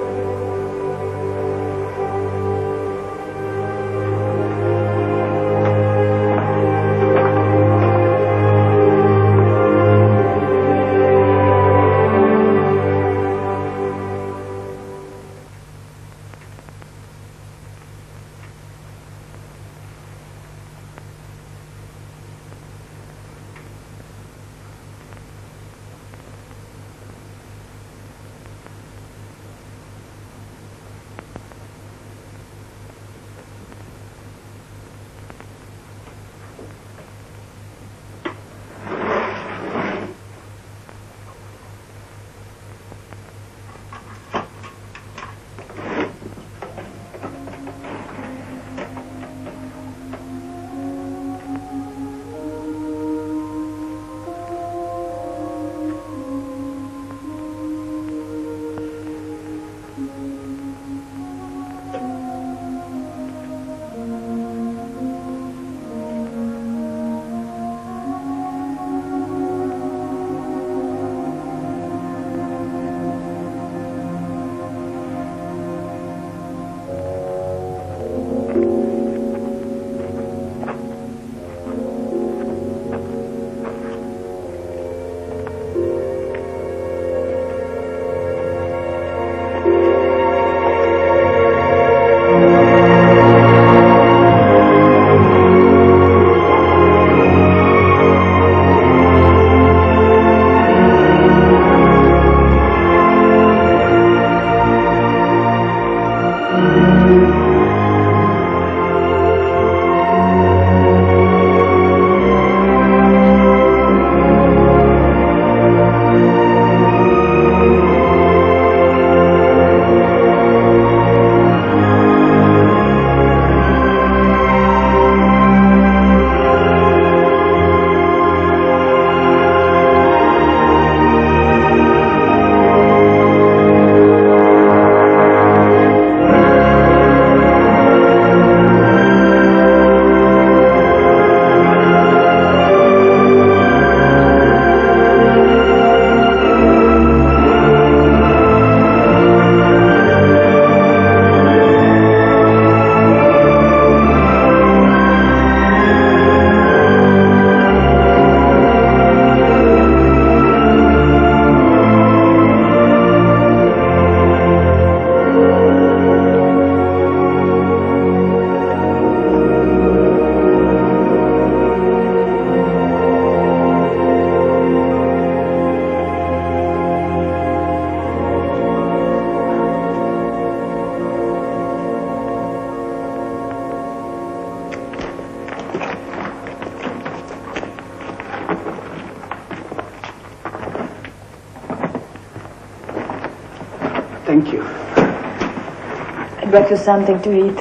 get you something to eat.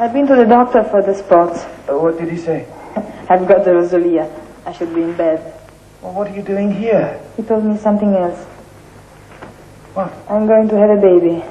I've been to the doctor for the spots.
What did he say?
I've got the rosalia. I should be in bed.
Well, what are you doing here?
He told me something else.
What?
I'm going to have a baby.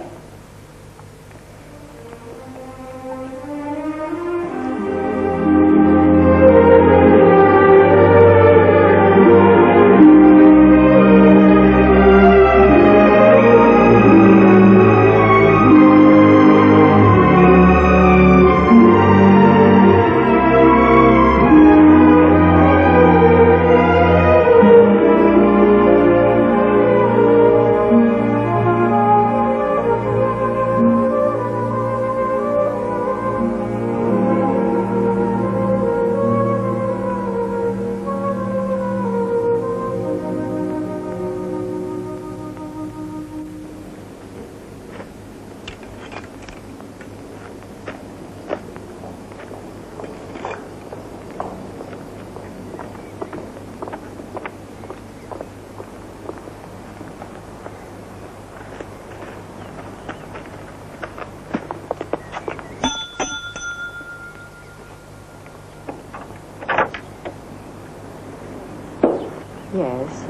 Yes.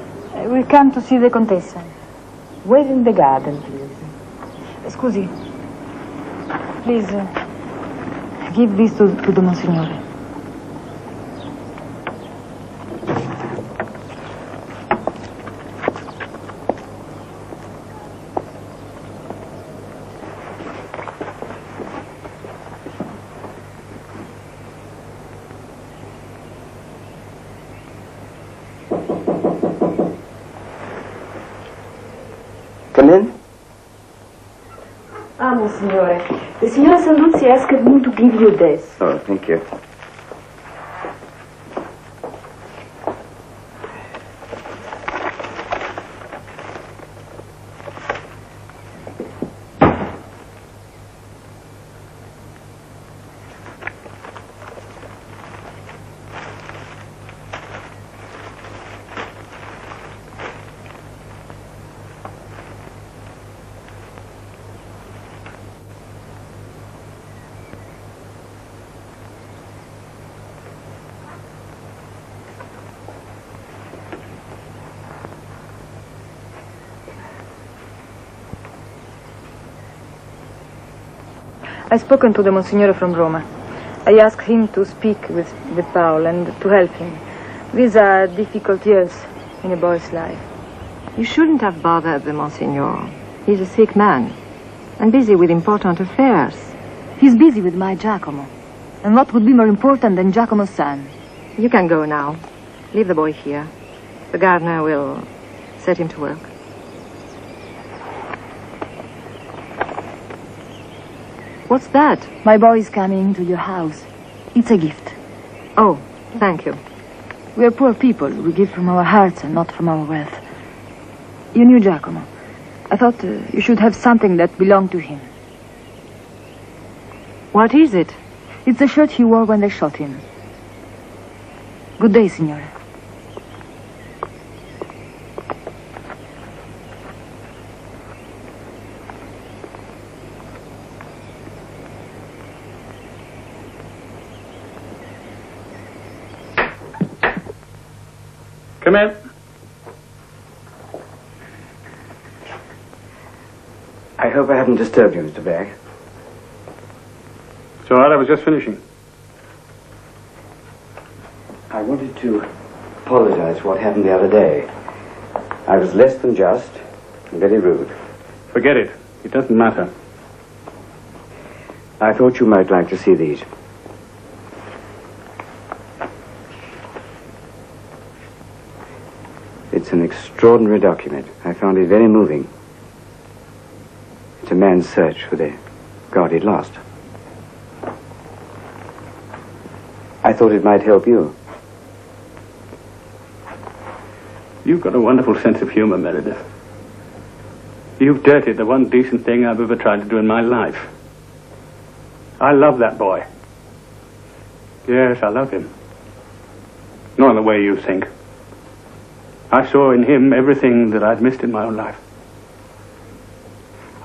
We come to see the Contessa. Wait in the garden, please. Scusi. Please, give this to the Monsignore.
Come in.
Ah, Monsignore. The Signora Sanduzzi asked me to give you this.
Oh, thank you.
I've spoken to the Monsignore from Roma. I asked him to speak with Paul and to help him. These are difficult years in a boy's life.
You shouldn't have bothered the Monsignor. He's a sick man and busy with important affairs.
He's busy with my Giacomo. And what would be more important than Giacomo's son?
You can go now. Leave the boy here. The gardener will set him to work. What's that?
My boy is coming to your house. It's a gift.
Oh, thank you.
We are poor people. We give from our hearts and not from our wealth. You knew Giacomo. I thought you should have something that belonged to him.
What is it?
It's the shirt he wore when they shot him. Good day, Signora.
Come in.
I hope I haven't disturbed you, Mr. Berg.
It's all right, I was just finishing.
I wanted to apologize for what happened the other day. I was less than just and very rude.
Forget it. It doesn't matter.
I thought you might like to see these. It's an extraordinary document. I found it very moving. It's a man's search for the God he'd lost. I thought it might help you.
You've got a wonderful sense of humor, Meredith. You've dirtied the one decent thing I've ever tried to do in my life. I love that boy. Yes, I love him. Not in the way you think. I saw in him everything that I'd missed in my own life.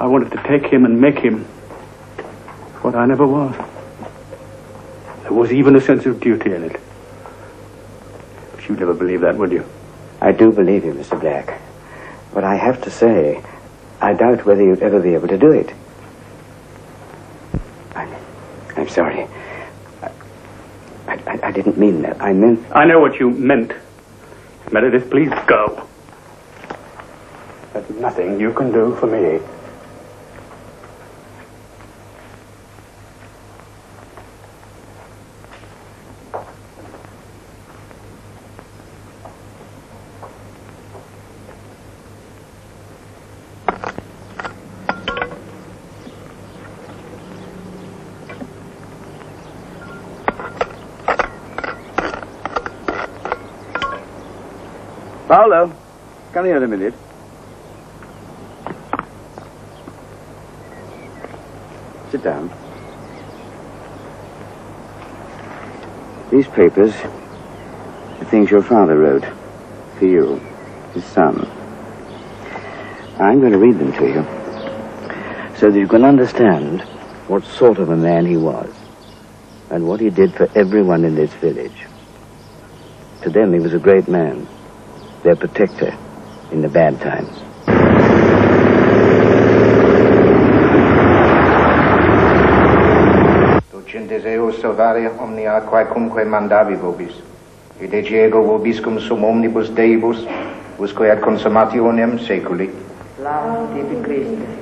I wanted to take him and make him what I never was. There was even a sense of duty in it. But you'd never believe that, would you?
I do believe you, Mr. Black. But I have to say, I doubt whether you'd ever be able to do it. I'm sorry. I didn't mean that. I meant...
I know what you meant. Meredith, please go. There's nothing you can do for me.
Paolo, come here a minute. Sit down. These papers are things your father wrote for you, his son. I'm going to read them to you so that you can understand what sort of a man he was and what he did for everyone in this village. To them, he was a great man. Their protector in the bad times.
Ducentes eos salvare omnia quaecumque mandavi vobis, id ege ego vobiscum sum omnibus Deibus, usque ad consummationem saeculi.
Laude tibi Christe.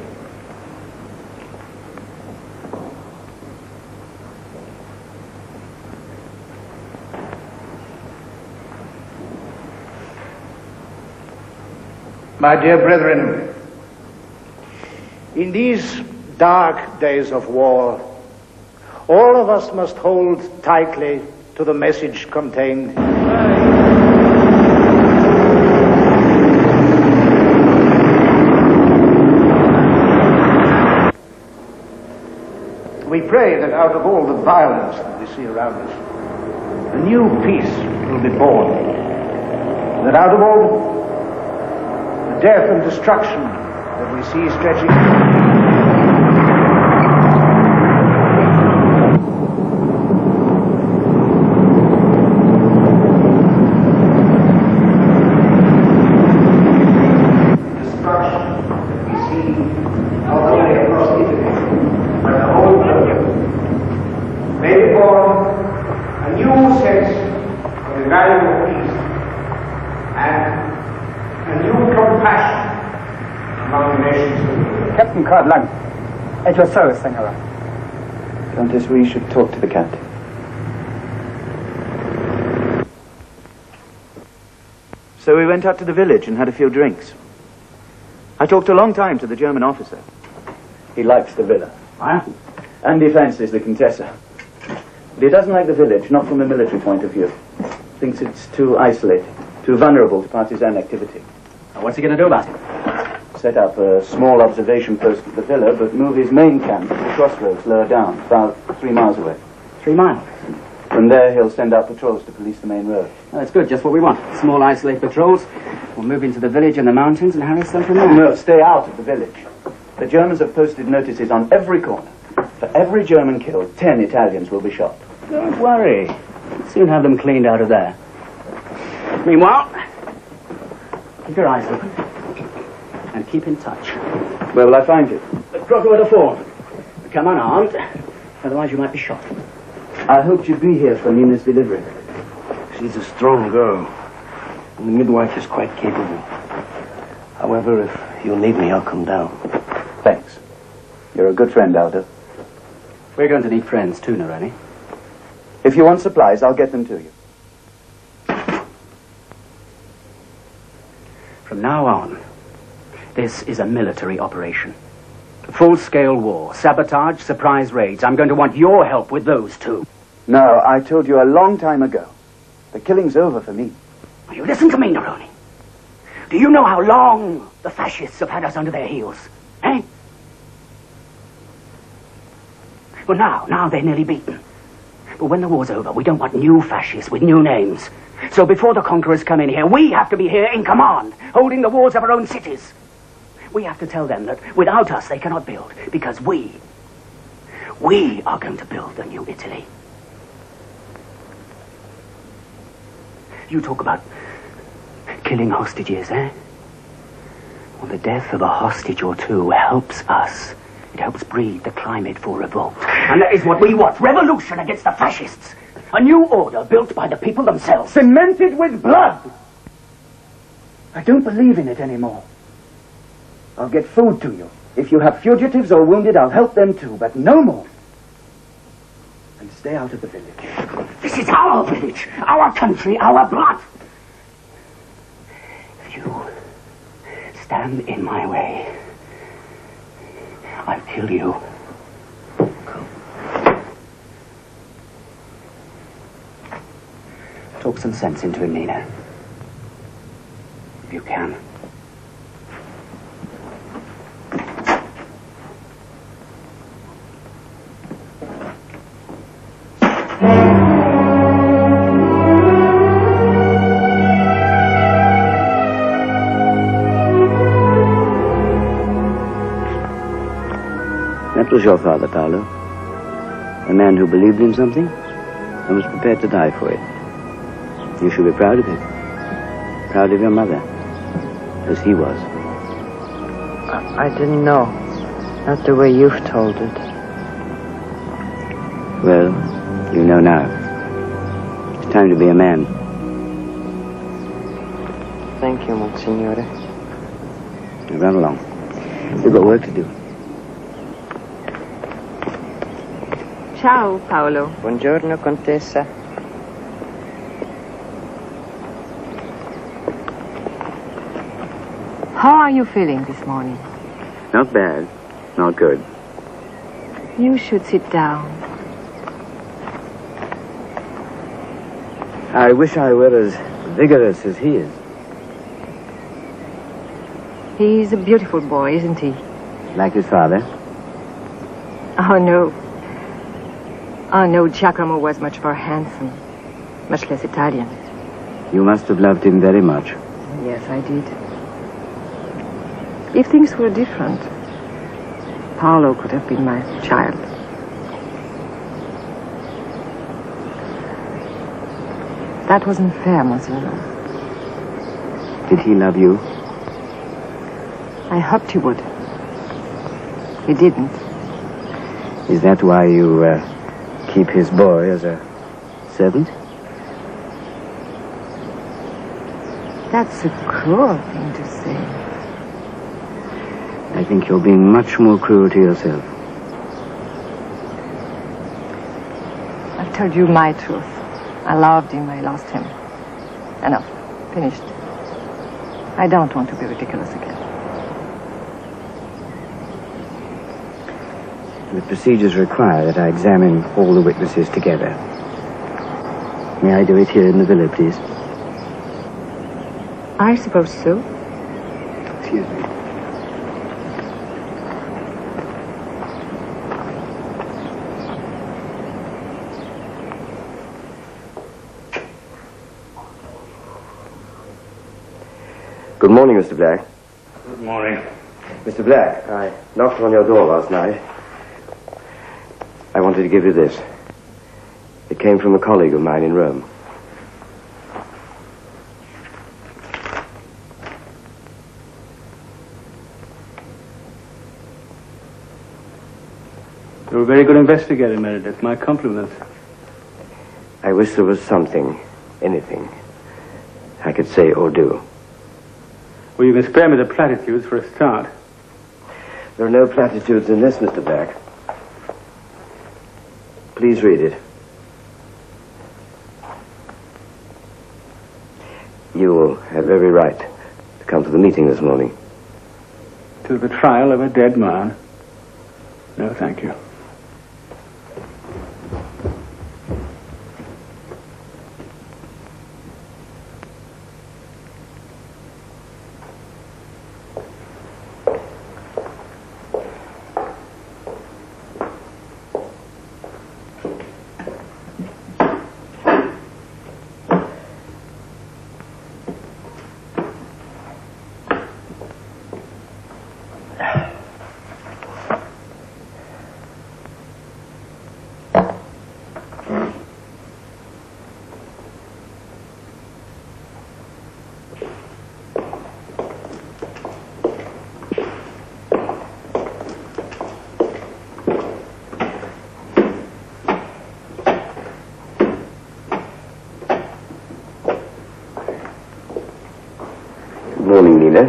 My dear brethren, in these dark days of war, all of us must hold tightly to the message contained. We pray that out of all the violence that we see around us, a new peace will be born. That out of all the death and destruction that we see stretching.
At your service, Senora.
Countess, we should talk to the captain. So we went out to the village and had a few drinks. I talked a long time to the German officer. He likes the villa. And he fancies the Contessa. But he doesn't like the village, not from a military point of view. Thinks it's too isolated, too vulnerable to partisan activity.
Now, what's he going to do about it?
Set up a small observation post at the villa, but move his main camp to the crossroads lower down, about 3 miles away.
3 miles?
From there, he'll send out patrols to police the main road.
Oh, that's good, just what we want. Small, isolated patrols. We'll move into the village and the mountains and harass them from there.
No, stay out of the village. The Germans have posted notices on every corner. For every German killed, 10 Italians will be shot.
Don't worry. We'll soon have them cleaned out of there. Meanwhile, keep your eyes open. And keep in touch.
Where will I find you?
The grotto of the Fawn. Become unarmed, otherwise you might be shot.
I hoped you'd be here for Nina's delivery.
She's a strong girl, and the midwife is quite capable. However, if you'll need me, I'll come down.
Thanks. You're a good friend, Aldo.
We're going to need friends too, Neroni.
If you want supplies, I'll get them to you.
From now on, this is a military operation. Full-scale war, sabotage, surprise raids. I'm going to want your help with those too.
No, I told you a long time ago. The killing's over for me.
Will you listen to me, Neroni? Do you know how long the fascists have had us under their heels? Eh? Well, now they're nearly beaten. But when the war's over, we don't want new fascists with new names. So before the conquerors come in here, we have to be here in command, holding the walls of our own cities.
We have to tell them that without us they cannot build, because we are going to build the new Italy. You talk about killing hostages, eh? Well, the death of a hostage or two helps us. It helps breed the climate for revolt. And that is what we want. Revolution against the fascists. A new order built by the people themselves.
Cemented with blood! I don't believe in it anymore. I'll get food to you. If you have fugitives or wounded, I'll help them too, but no more. And stay out of the village.
This is our village, our country, our blood. If you stand in my way, I'll kill you. Talk some sense into him, Nina. If you can.
That was your father, Paolo. A man who believed in something and was prepared to die for it. You should be proud of him. Proud of your mother. As he was.
I didn't know. Not the way you've told it.
Well, you know now. It's time to be a man.
Thank you, Monsignore.
Now run along. We've got work to do.
Ciao, Paolo.
Buongiorno, Contessa.
How are you feeling this morning?
Not bad. Not good.
You should sit down.
I wish I were as vigorous as he is.
He's a beautiful boy, isn't he?
Like his father.
Oh, no. Oh, no, Giacomo was much more handsome. Much less Italian.
You must have loved him very much.
Yes, I did. If things were different, Paolo could have been my child. That wasn't fair, Monsignor.
Did he love you?
I hoped he would. He didn't.
Is that why you keep his boy as a servant?
That's a cruel thing to say.
I think you're being much more cruel to yourself.
I've told you my truth. I loved him, I lost him. Enough. Finished. I don't want to be ridiculous again.
The procedures require that I examine all the witnesses together. May I do it here in the villa, please?
I suppose so.
Excuse me.
Good morning, Mr. Black.
Good morning.
Mr. Black, I knocked on your door last night. I wanted to give you this. It came from a colleague of mine in Rome.
You're a very good investigator, Meredith. My compliments.
I wish there was something, anything, I could say or do.
Well, you can spare me the platitudes for a start.
There are no platitudes in this, Mr. Black. Please read it. You will have every right to come to the meeting this morning.
To the trial of a dead man? No, thank you.
Nina.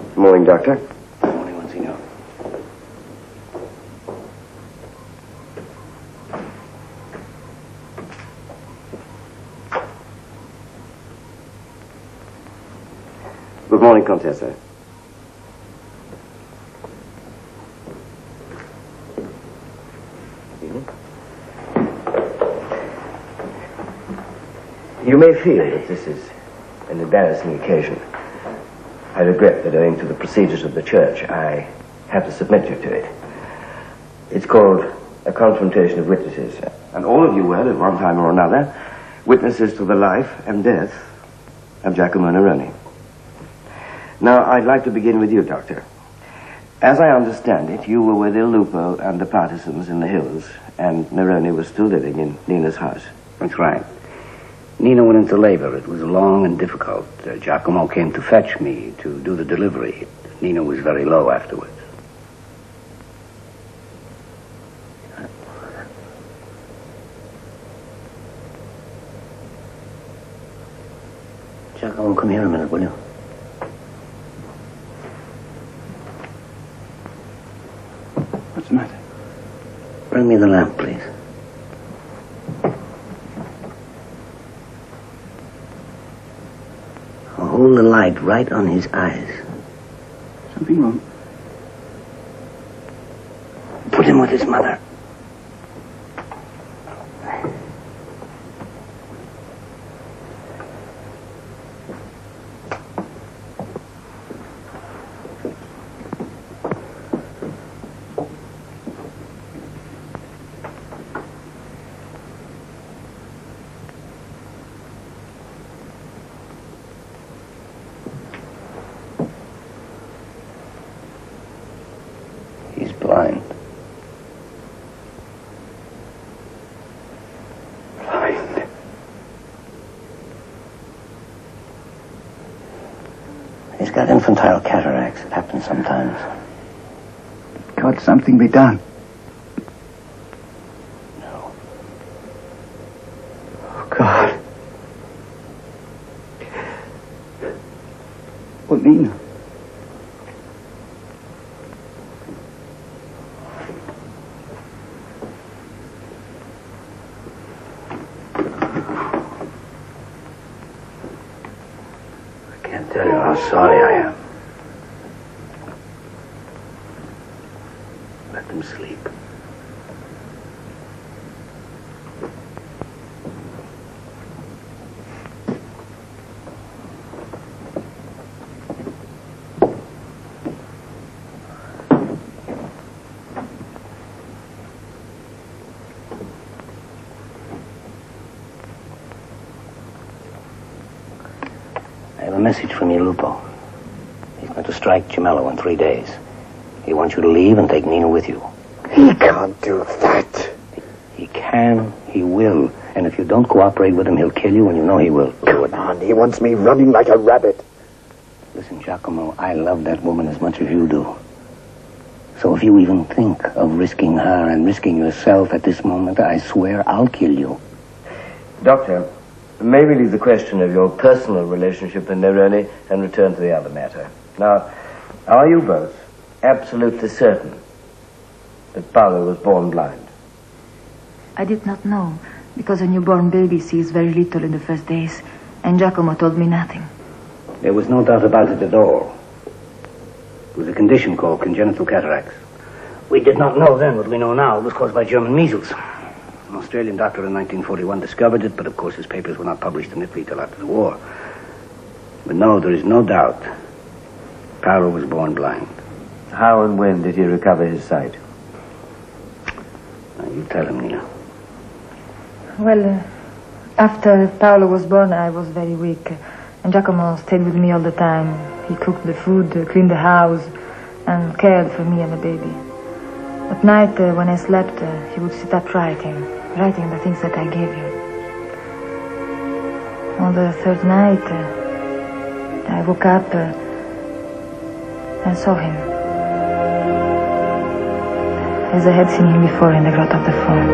Good morning, Doctor.
Good morning, Monsignor.
Good morning, Contessa. You may feel that this is an embarrassing occasion. I regret that owing to the procedures of the church, I have to submit you to it. It's called a confrontation of witnesses, and all of you were, at one time or another, witnesses to the life and death of Giacomo Neroni. Now, I'd like to begin with you, Doctor. As I understand it, you were with Il Lupo and the partisans in the hills, and Neroni was still living in Nina's house.
That's right. Nina went into labor. It was long and difficult. Giacomo came to fetch me to do the delivery. Nina was very low afterwards. Giacomo, come here a minute, will you?
What's the matter?
Bring me the lamp, please. Hold the light right on his eyes.
Something wrong?
Put him with his mother. He's blind.
Blind.
He's got infantile cataracts. It happens sometimes.
Got something be done.
No.
Oh, God. Well, Nina.
Tell you how sorry I am. Let them sleep. I have a message from Il Lupo. He's going to strike Gemello in 3 days. He wants you to leave and take Nina with you.
He can't do that.
He can, he will. And if you don't cooperate with him, he'll kill you, and you know he will.
Come on, he wants me running like a rabbit.
Listen, Giacomo, I love that woman as much as you do. So if you even think of risking her and risking yourself at this moment, I swear I'll kill you.
Doctor, may we leave the question of your personal relationship with Neroni and return to the other matter? Now, are you both absolutely certain that Paolo was born blind?
I did not know, because a newborn baby sees very little in the first days, and Giacomo told me nothing.
There was no doubt about it at all. It was a condition called congenital cataracts. We did not know then what we know now. It was caused by German measles. An Australian doctor in 1941 discovered it, but of course his papers were not published in Italy till after the war. But no, there is no doubt. Paolo was born blind.
How and when did he recover his sight?
Now, you tell him, Nina.
Well, after Paolo was born, I was very weak. And Giacomo stayed with me all the time. He cooked the food, cleaned the house, and cared for me and the baby. At night, when I slept, he would sit up writing the things that I gave him. On the third night, I woke up and saw him. As I had seen him before in the grotto of the Faun.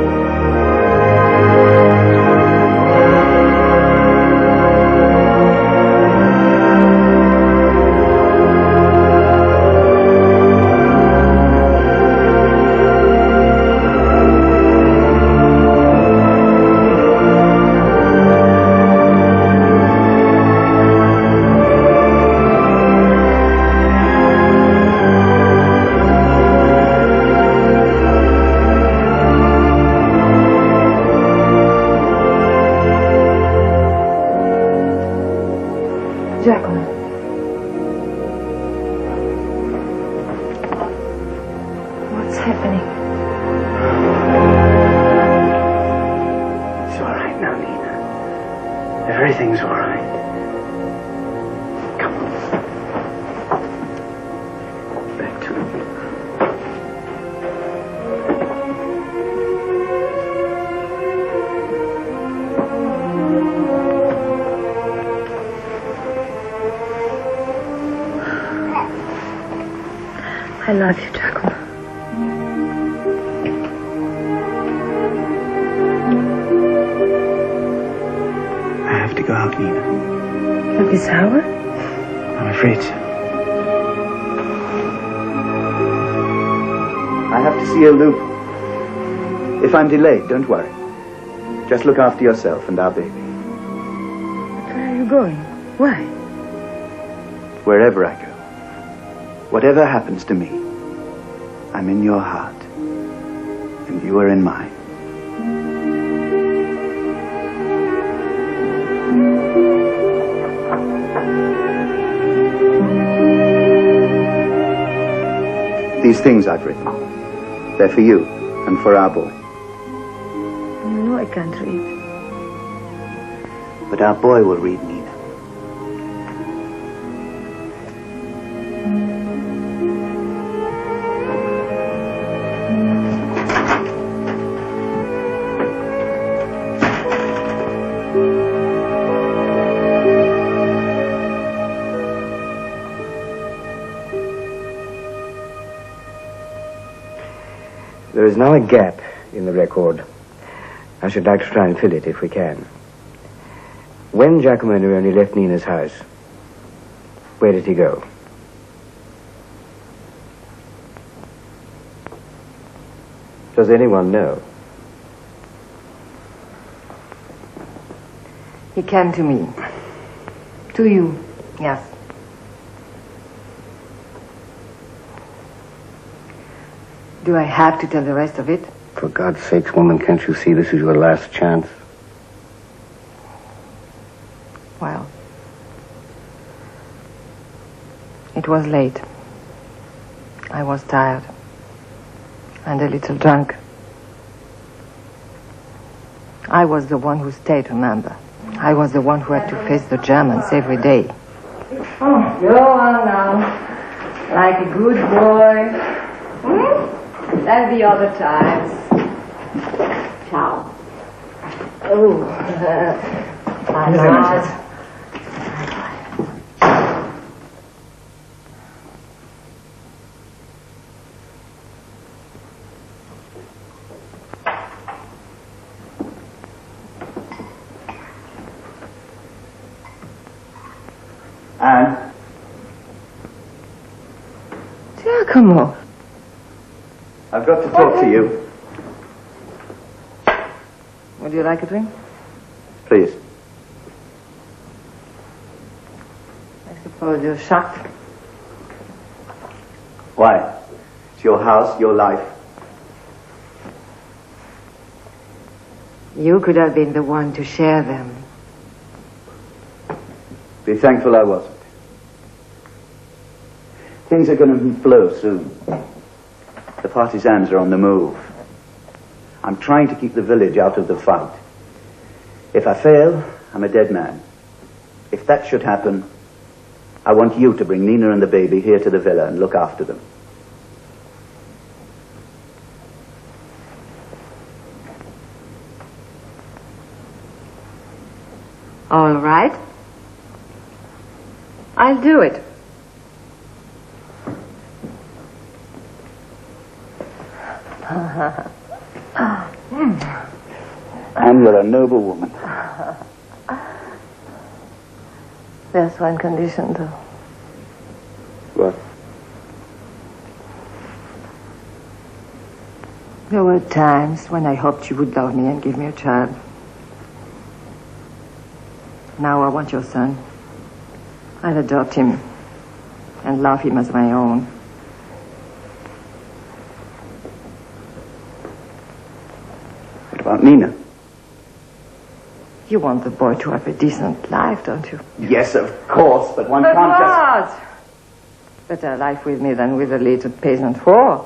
It's all right now, Nina. Everything's all right. Come on. Back to me.
I love you, Giacomo.
I have to go out, Nina.
At this hour?
I'm afraid so.
I have to see a loop. If I'm delayed, don't worry. Just look after yourself and our baby.
But where are you going? Why?
Wherever I go, whatever happens to me, I'm in your heart, and you are in mine. These things I've written, they're for you and for our boy.
You know I can't read.
But our boy will read, Nina.
There is now a gap in the record. I should like to try and fill it if we can. When Giacomo Neroni left Nina's house, where did he go? Does anyone know?
He came to me. To you, yes. Do I have to tell the rest of it?
For God's sakes, woman, can't you see this is your last chance?
Well, it was late. I was tired and a little drunk. I was the one who stayed, remember. I was the one who had to face the Germans every day. Oh, go on now. Like a good boy. And the other times. Ciao. Oh, bye.
Anne?
Giacomo.
I've got to talk to you.
Would you like a drink?
Please.
I suppose you're shocked.
Why? It's your house, your life.
You could have been the one to share them.
Be thankful I wasn't. Things are going to blow soon. The partisans are on the move. I'm trying to keep the village out of the fight. If I fail, I'm a dead man. If that should happen, I want you to bring Nina and the baby here to the villa and look after them.
All right. I'll do it.
And you're a noble woman.
There's one condition, though.
What?
There were times when I hoped you would love me and give me a child. Now I want your son. I'll adopt him and love him as my own.
What about Nina?
You want the boy to have a decent life, don't you?
Yes, of course, but one
But
can't just...
what? Better life with me than with a little peasant whore.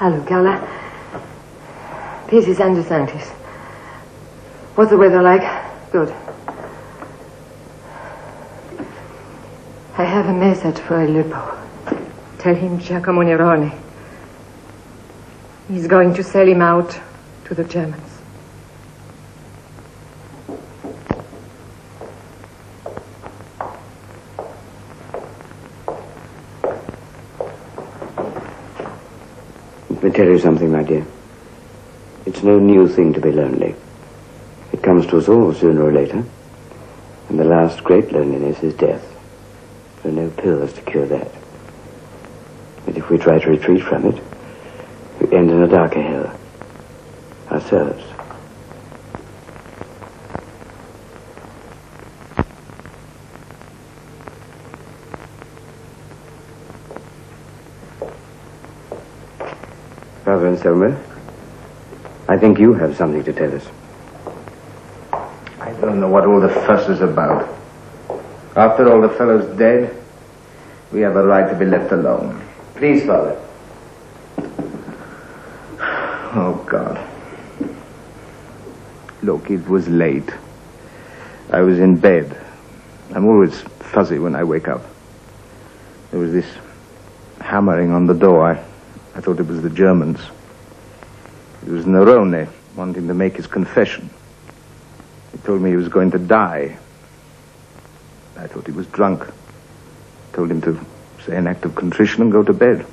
Hello, Carla. This is Andrew Santis. What's the weather like? Good. I have a message for El Lupo. Tell him Giacomo Nerone. He's going to sell him out to the Germans.
Let me tell you something, my dear. It's no new thing to be lonely. It comes to us all sooner or later. And the last great loneliness is death. There are no pills to cure that. But if we try to retreat from it, we end in a darker hell. Ourselves. Father Anselmo, I think you have something to tell us.
I don't know what all the fuss is about. After all the fellow's dead, we have a right to be left alone.
Please, Father.
Oh, God. Look, it was late. I was in bed. I'm always fuzzy when I wake up. There was this hammering on the door. I thought it was the Germans. It was Nerone wanting to make his confession. He told me he was going to die. I thought he was drunk. Told him to say an act of contrition and go to bed.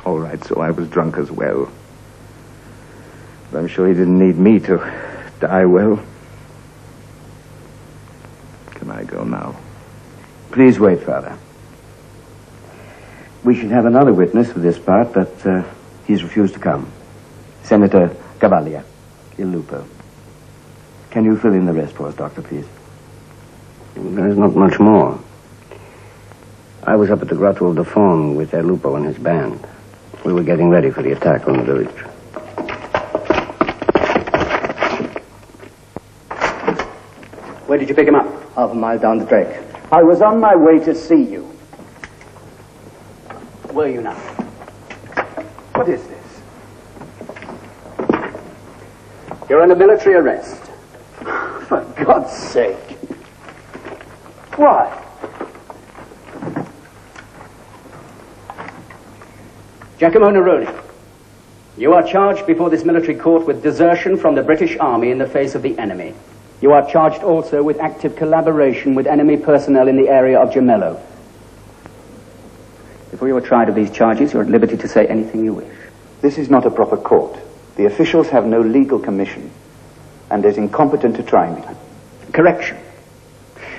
All right, so I was drunk as well. But I'm sure he didn't need me to die well. Can I go now?
Please wait, Father. We should have another witness for this part, but he's refused to come. Senator Cavaglia, Il Lupo. Can you fill in the rest for us, Doctor, please?
There's not much more. I was up at the Grotto of the Faun with El Lupo and his band. We were getting ready for the attack on the village.
Where did you pick him up?
Half a mile down the track. I was on my way to see you.
Were you now?
What is this?
You're under military arrest.
For God's sake. Why?
Giacomo Nerone, you are charged before this military court with desertion from the British Army in the face of the enemy. You are charged also with active collaboration with enemy personnel in the area of Gemello. Before you are tried of these charges, you're at liberty to say anything you wish.
This is not a proper court. The officials have no legal commission and is incompetent to try me.
Correction.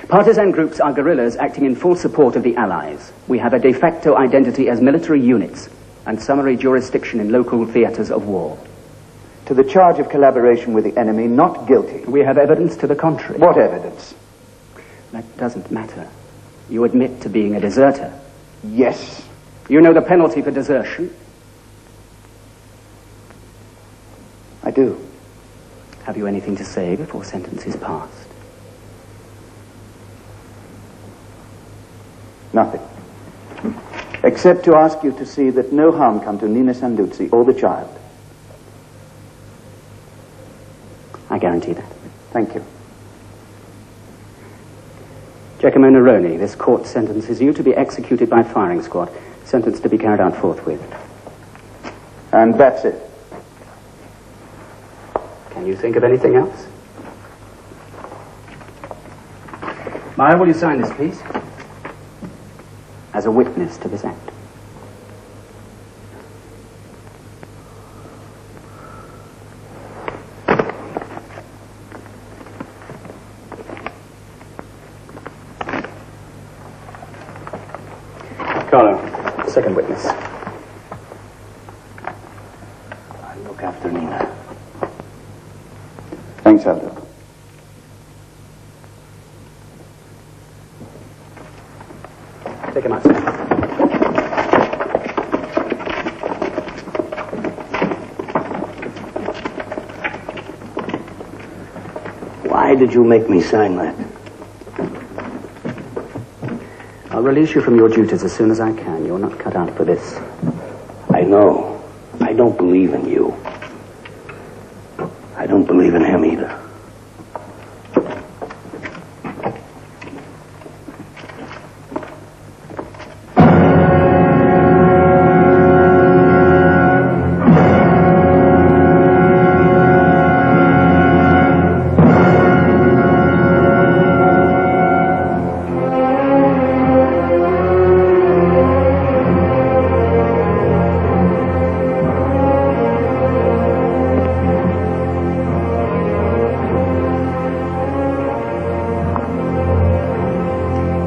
Partisan groups are guerrillas acting in full support of the Allies. We have a de facto identity as military units and summary jurisdiction in local theaters of war.
To the charge of collaboration with the enemy, not guilty.
We have evidence to the contrary.
What evidence?
That doesn't matter. You admit to being a deserter.
Yes.
You know the penalty for desertion?
I do.
Have you anything to say before sentence is passed?
Nothing. Except to ask you to see that no harm come to Nina Sanduzzi or the child.
I guarantee that.
Thank you.
Giacomo Nerone, this court sentences you to be executed by firing squad, sentence to be carried out forthwith.
And that's it.
Can you think of anything else? Maya, will you sign this, please? As a witness to this act. Carlo, second witness.
I'll look after Nina. Thanks, Aldo.
Take him outside.
Why did you make me sign that?
I'll release you from your duties as soon as I can. You're not cut out for this. No, I don't believe in you. I don't believe in him either.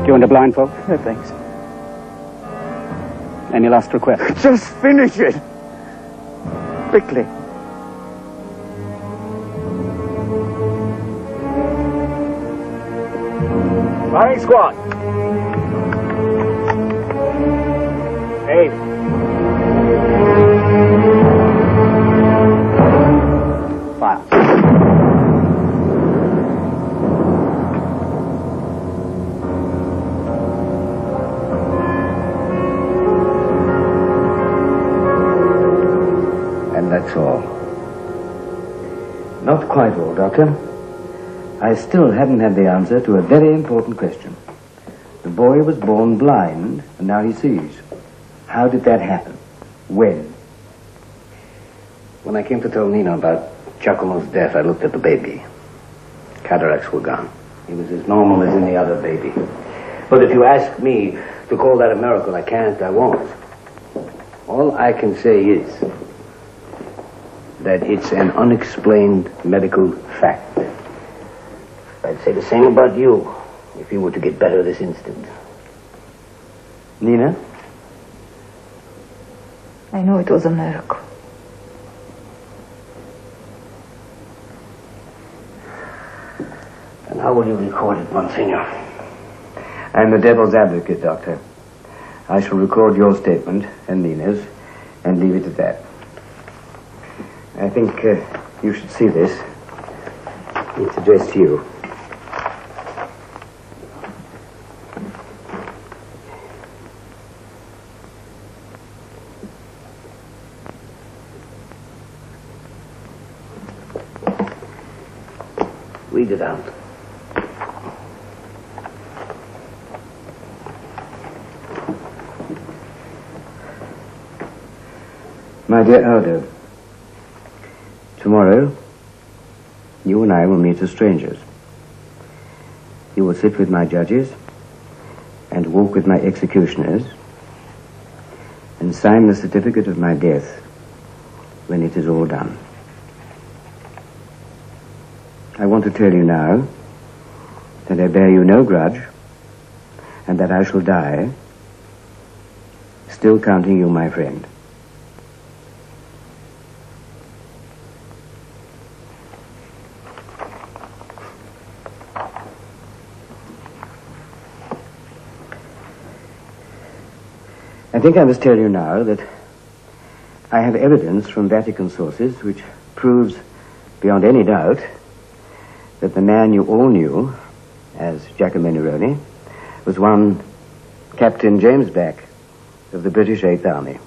Do you want a blindfold?
No, thanks.
Any last request?
Just finish it. Quickly.
Firing squad. Aim. Fire.
And that's all. Not quite all, Doctor. I still haven't had the answer to a very important question. The boy was born blind, and now he sees. How did that happen? When?
When I came to tell Nina about Giacomo's death, I looked at the baby. Cataracts were gone. He was as normal as any other baby. But if you ask me to call that a miracle, I can't, I won't. All I can say is that it's an unexplained medical fact. I'd say the same about you if you were to get better this instant.
Nina?
I know it was a miracle.
And how will you record it, Monsignor?
I'm the devil's advocate, Doctor. I shall record your statement and Nina's and leave it at that. I think you should see this. It's addressed to you.
Read it out.
My dear Aldo, tomorrow, you and I will meet as strangers. You will sit with my judges and walk with my executioners and sign the certificate of my death when it is all done. I want to tell you now that I bear you no grudge and that I shall die still counting you my friend. I think I must tell you now that I have evidence from Vatican sources which proves beyond any doubt that the man you all knew as Giacomo Neroni was one Captain James Back of the British 8th Army.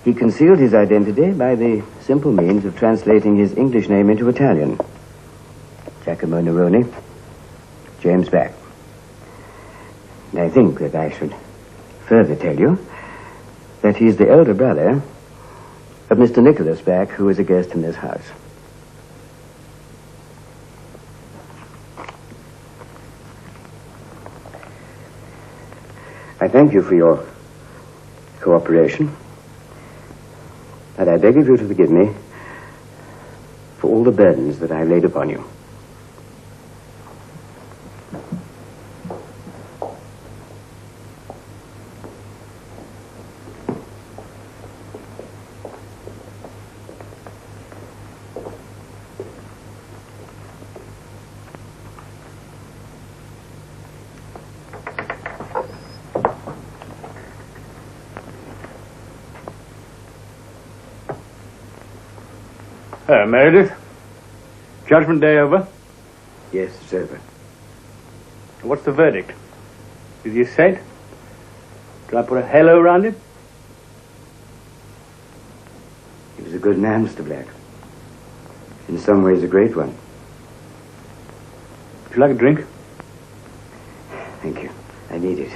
He concealed his identity by the simple means of translating his English name into Italian. Giacomo Neroni, James Back. And I think that I should further tell you that he's the elder brother of Mr. Nicholas Back, who is a guest in this house. I thank you for your cooperation, and I beg of you to forgive me for all the burdens that I laid upon you.
Meredith? Judgment day over?
Yes, it's over.
What's the verdict? Is he said? Do I put a halo around it?
good man, Mr. Black. In some ways, a great one.
Would you like a drink?
Thank you. I need it.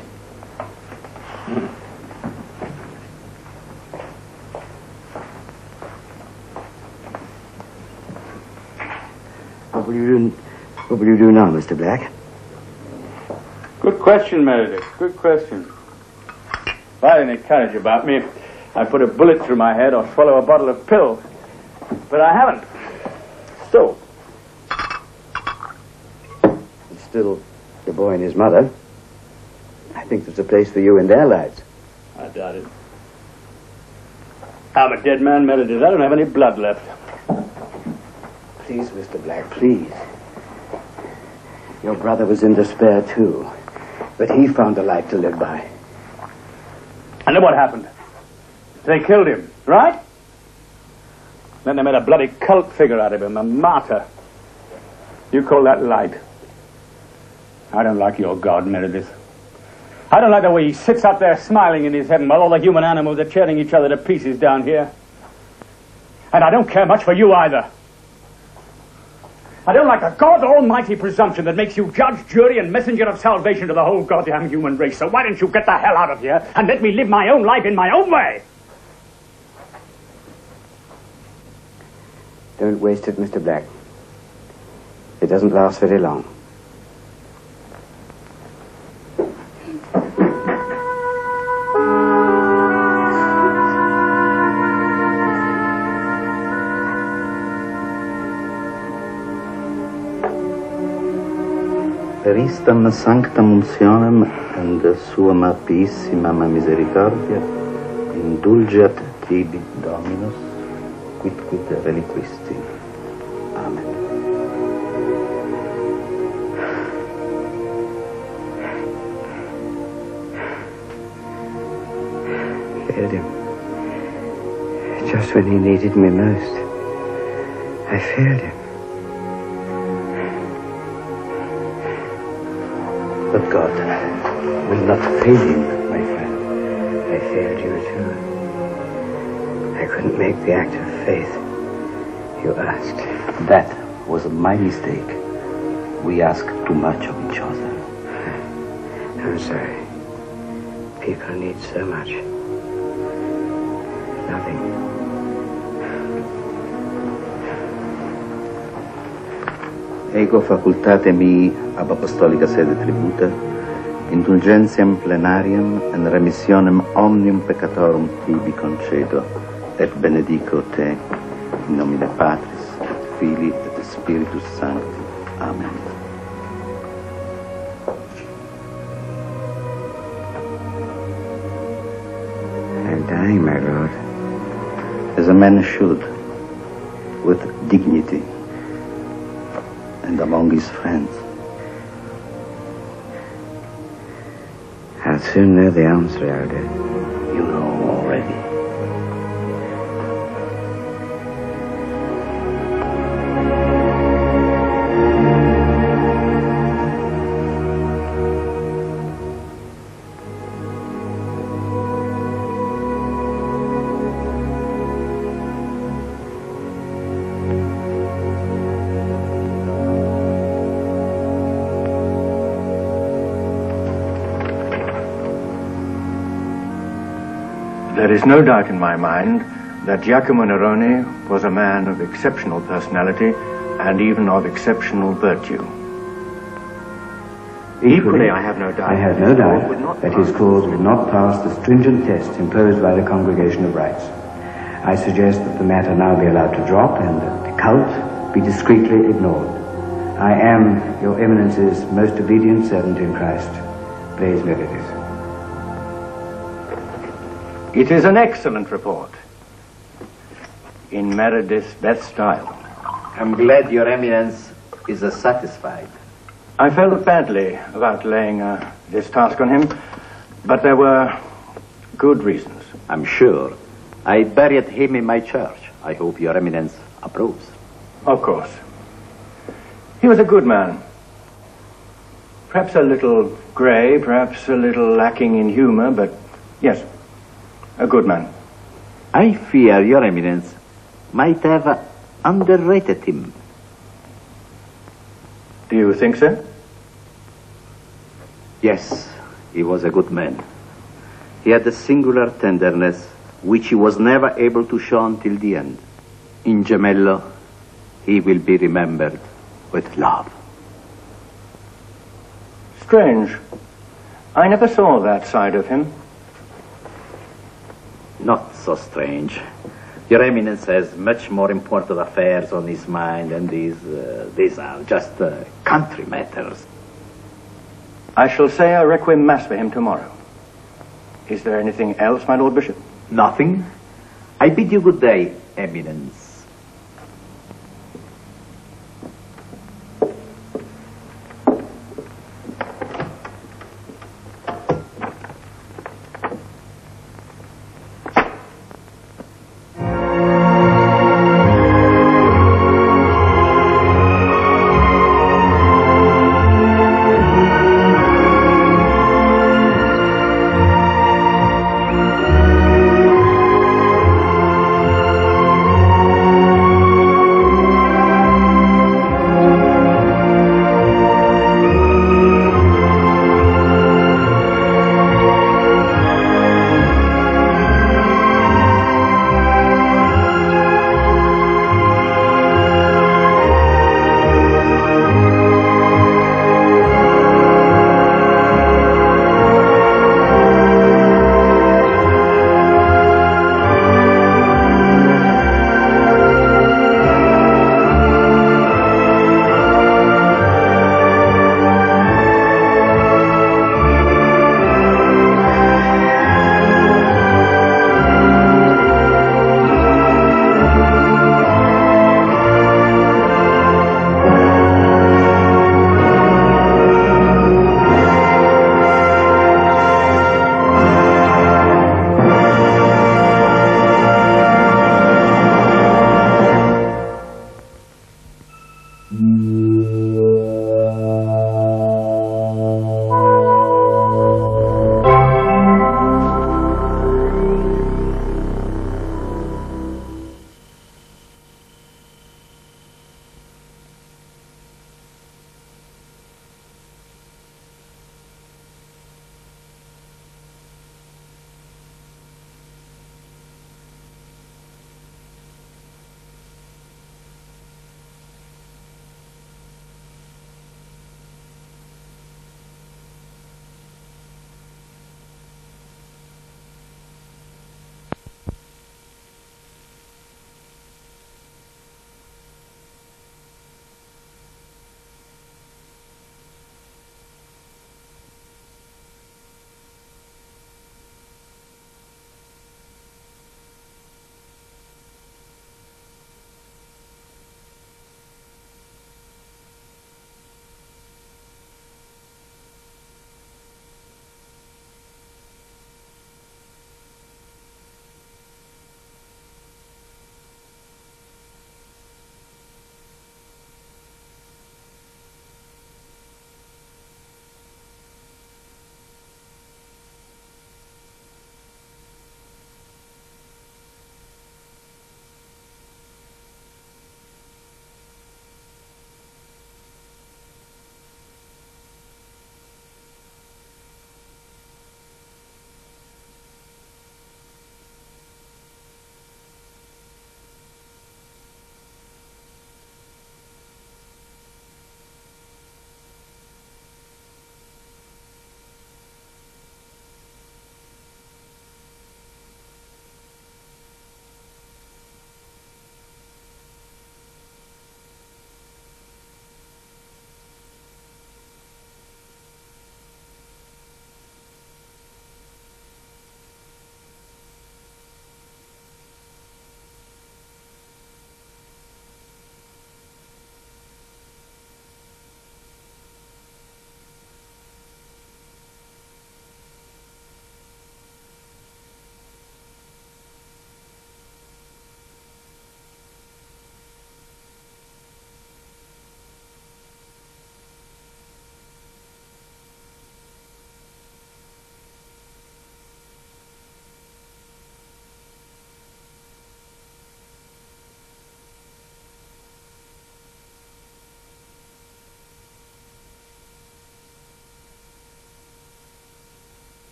What will you do now, Mr. Black?
Good question, Meredith. Good question. If I had any courage about me, I'd put a bullet through my head or swallow a bottle of pills. But I haven't. So.
It's still the boy and his mother. I think there's a place for you in their lives.
I doubt it. I'm a dead man, Meredith. I don't have any blood left.
Please, Mr. Black, please. Your brother was in despair, too. But he found a life to live by.
And then what happened? They killed him, right? Then they made a bloody cult figure out of him, a martyr. You call that light? I don't like your God, Meredith. I don't like the way he sits up there smiling in his heaven while all the human animals are tearing each other to pieces down here. And I don't care much for you either. I don't like the God almighty presumption that makes you judge, jury, and messenger of salvation to the whole goddamn human race. So why don't you get the hell out of here and let me live my own life in my own way?
Don't waste it, Mr. Black. It doesn't last very long.
Per istam sanctam untionem and suam appissimam misericordia indulget tibi Dominus quidquid reliquisti. Amen.
Failed him. Just when he needed me most. I failed him.
But God will not fail him, my friend.
I failed you too. I couldn't make the act of faith you asked.
That was my mistake. We asked too much of each other.
I'm sorry. People need so much. Nothing.
Ego facultatemi ab apostolica sede tributa, indulgentiam plenariam en remissionem omnium peccatorum tibi concedo, et benedico te, in nomine Patris, et Filii, et Spiritus Sancti. Amen.
I'm dying, my Lord.
As a man should, with dignity, and among his friends.
I'll soon know the answer, Elder.
You know already.
There is no doubt in my mind that Giacomo Nerone was a man of exceptional personality and even of exceptional virtue. Equally, I have no doubt.
I have no doubt that his cause would not pass the stringent test imposed by the Congregation of Rights. I suggest that the matter now be allowed to drop and that the cult be discreetly ignored. I am Your Eminence's most obedient servant in Christ, Blaise Meredith.
It is an excellent report, in Meredith's best style.
I'm glad Your Eminence is satisfied.
I felt badly about laying this task on him, but there were good reasons.
I'm sure. I buried him in my church. I hope Your Eminence approves.
Of course. He was a good man. Perhaps a little grey, perhaps a little lacking in humor, but yes, a good man.
I fear, Your Eminence,
might have underrated him.
Do you think so?
Yes, he was a good man. He had a singular tenderness which he was never able to show until the end. In Gemello, he will be remembered with love.
Strange. I never saw that side of him.
Not so strange. Your Eminence has much more important affairs on his mind, and these are just country matters.
I shall say a requiem mass for him tomorrow. Is there anything else, my Lord Bishop?
Nothing. I bid you good day, Eminence.